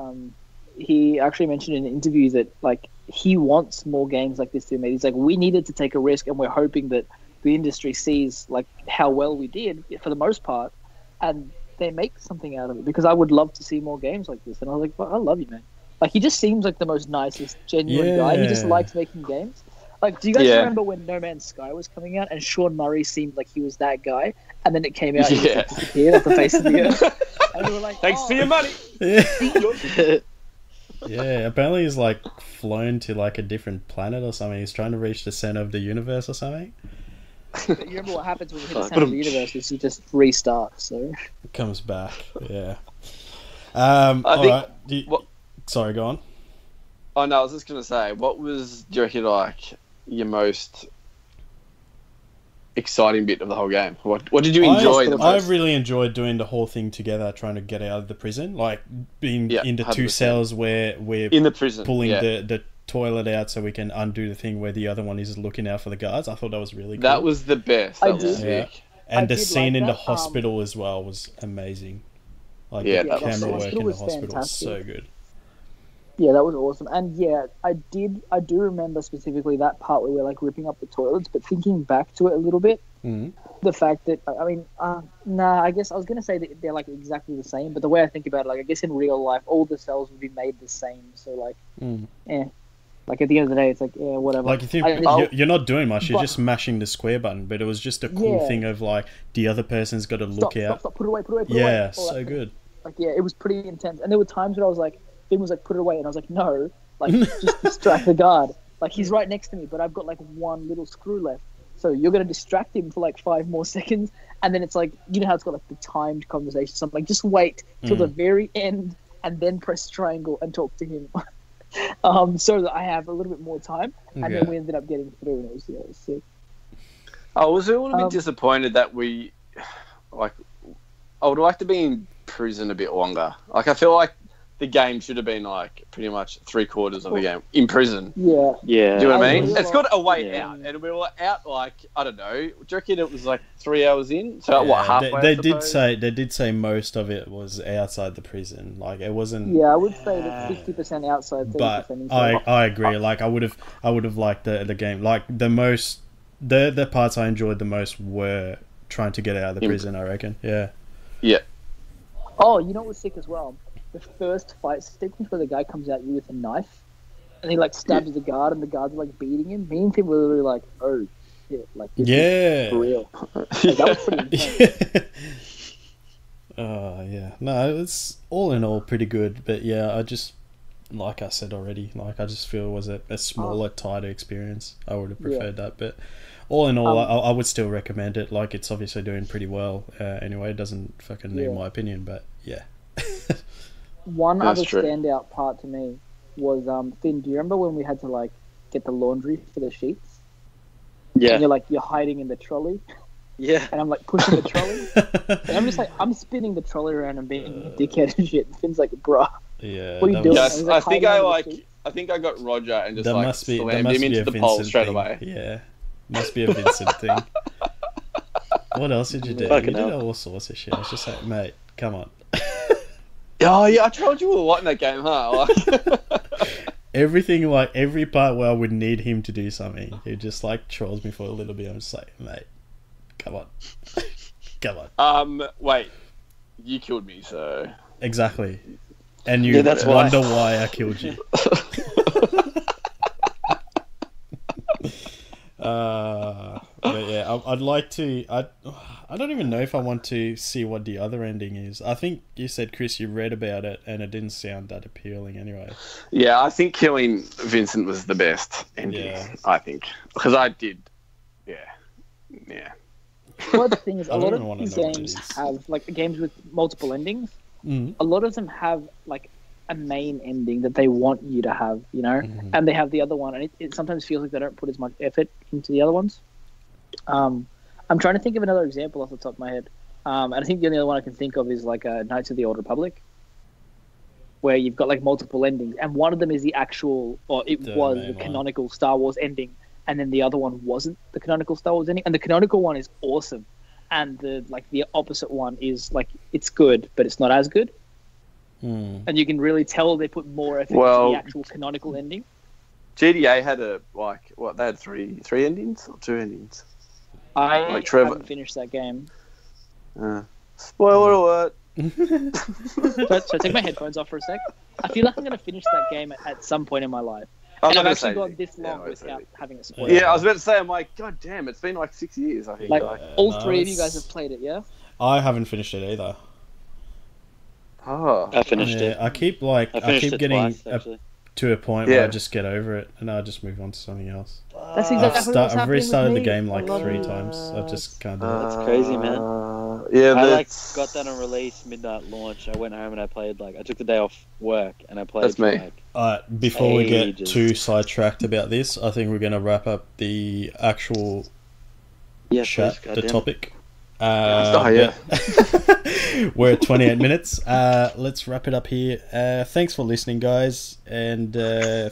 he actually mentioned in an interview that like he wants more games like this to be made. He's like, we needed to take a risk, and we're hoping that the industry sees like how well we did for the most part, and they make something out of it. Because I would love to see more games like this. And I was like, well, I love you, man. Like he just seems like the most nicest, genuine guy. He just likes making games. Like, do you guys remember when No Man's Sky was coming out and Sean Murray seemed like he was that guy, and then it came out and he just disappeared off the face of the earth? And we were like, thanks for your money. Yeah, apparently he's like flown to like a different planet or something. He's trying to reach the center of the universe or something. But you remember what happens when you hit the center of the universe is you just restart. So it comes back. Yeah. I think. Sorry, go on. Oh, no, I was just going to say, what was, do you reckon, like, your most exciting bit of the whole game. What did you enjoy the most? I really enjoyed doing the whole thing together, trying to get out of the prison, like being in the 2 100%. cells where we're in the prison, pulling the toilet out so we can undo the thing where the other one is looking out for the guards. I thought that was really cool. That was the best. That was sick. Yeah. And the scene like in that. the hospital as well was amazing. Like the camera work in the was hospital was fantastic. so good. Yeah, that was awesome. And yeah, I do remember specifically that part where we're like ripping up the toilets, but thinking back to it a little bit, the fact that, I guess I was going to say that they're like exactly the same, but the way I think about it, like I guess in real life, all the cells would be made the same. So like, like at the end of the day, it's like, whatever. Like you're not doing much, you're just mashing the square button, but it was just a cool thing of like, the other person's got to look out. Stop, put it away, put it away, put it away. Yeah, so good. Like, it was pretty intense. And there were times where I was like, Finn was like, put it away, and I was like, no, like, just distract the guard. Like, he's right next to me, but I've got like one little screw left. So you're going to distract him for like 5 more seconds. And then it's like, you know how it's got like the timed conversation. So I'm like, just wait till the very end and then press triangle and talk to him. So that I have a little bit more time. And then we ended up getting through, and it was sick. I was a little bit disappointed that I would like to be in prison a bit longer. Like, I feel like the game should have been like pretty much 3/4 of the game in prison. Yeah. Do you know what I mean? Really it's got a way out, and we were out like, I don't know. Do you reckon it was like 3 hours in? So halfway? They did say most of it was outside the prison. Like it wasn't. Yeah, I would say that 50% outside, 30% but inside. I agree. Like I would have liked the game. Like the parts I enjoyed the most were trying to get out of the prison. I reckon. Yeah. Yeah. Oh, you know what was sick as well? The first fight sequence where the guy comes at you with a knife and he like stabs the guard and the guards are like beating him. Me and Tim were literally like, oh shit, like this is for real. Like, that was pretty intense. No, it's all in all pretty good, but yeah, I just, like I said already, like I just feel it was a smaller, tighter experience. I would have preferred that, but all in all, I would still recommend it. Like it's obviously doing pretty well. Anyway, it doesn't fucking need my opinion, but yeah. One other standout part to me was Finn. Do you remember when we had to like get the laundry for the sheets? Yeah. And you're hiding in the trolley. Yeah. And I'm like pushing the trolley. And I'm just like I'm spinning the trolley around and being a dickhead and shit. And Finn's like, bruh. Yeah. What are you doing? Yes, like, I think I got Roger and just slammed him into the pole straight away. Yeah. Must be a Vincent thing. What else did you do? You did all sorts of shit. I was just like, mate, come on. Oh yeah, I told you a lot in that game, huh? Everything, like every part where I would need him to do something, he just like trolls me for a little bit. I'm just like, mate, come on, come on. Wait, you killed me, so exactly, and you wonder why I killed you. But yeah, I'd like to. I don't even know if I want to see what the other ending is. I think you said, Chris, you read about it and it didn't sound that appealing anyway. Yeah, I think killing Vincent was the best ending. Yeah. I think because I did. Yeah. Well, the thing is, a lot of these games have like games with multiple endings. A lot of them have like a main ending that they want you to have, you know, and they have the other one, and it sometimes feels like they don't put as much effort into the other ones. I'm trying to think of another example off the top of my head, and I think the only other one I can think of is like Knights of the Old Republic, where you've got like multiple endings, and one of them is the actual, or it was the canonical Star Wars ending, and then the other one wasn't the canonical Star Wars ending, and the canonical one is awesome, and the opposite one is like it's good, but it's not as good. And you can really tell they put more effort into the actual canonical ending. GTA had they had three endings or 2 endings. I haven't finished that game. Spoiler alert. So take my headphones off for a sec. I feel like I'm going to finish that game at some point in my life. And I've actually gone this long without having a spoiler. Yeah, I was about to say, I'm like, god damn, it's been like 6 years, I think. All 3 of you guys have played it, yeah? I haven't finished it either. Oh, I finished it. I keep getting to a point where I just get over it and I just move on to something else. That's exactly I've restarted the game like 3 times. I just can't do it. That's crazy, man. I got that on release, midnight launch. I went home and I played I took the day off work and I played. That's me. Before we get too sidetracked about this, I think we're going to wrap up the actual chat, please, the goddamn. topic. Yeah. We're at 28 minutes. Let's wrap it up here. Thanks for listening, guys, and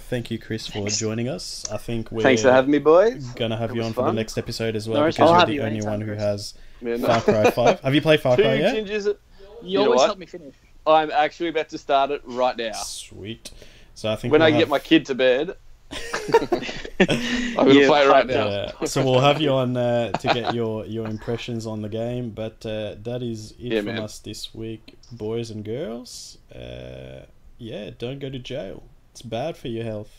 thank you, Chris, for joining us. I think we're Thanks for having me, boys. gonna have It you was on for the fun. next episode as well, No worries, because I'll you're have the you only anytime, one who Chris. has Yeah, no. Far Cry 5. Have you played Far Two Cry yet? gingers. You know always what? help me finish. I'm actually about to start it right now. Sweet. So I think When we'll I get have- my kid to bed, I'm going to play it right now. So we'll have you on to get your impressions on the game. But that is it from man. us this week, boys and girls. Don't go to jail. It's bad for your health.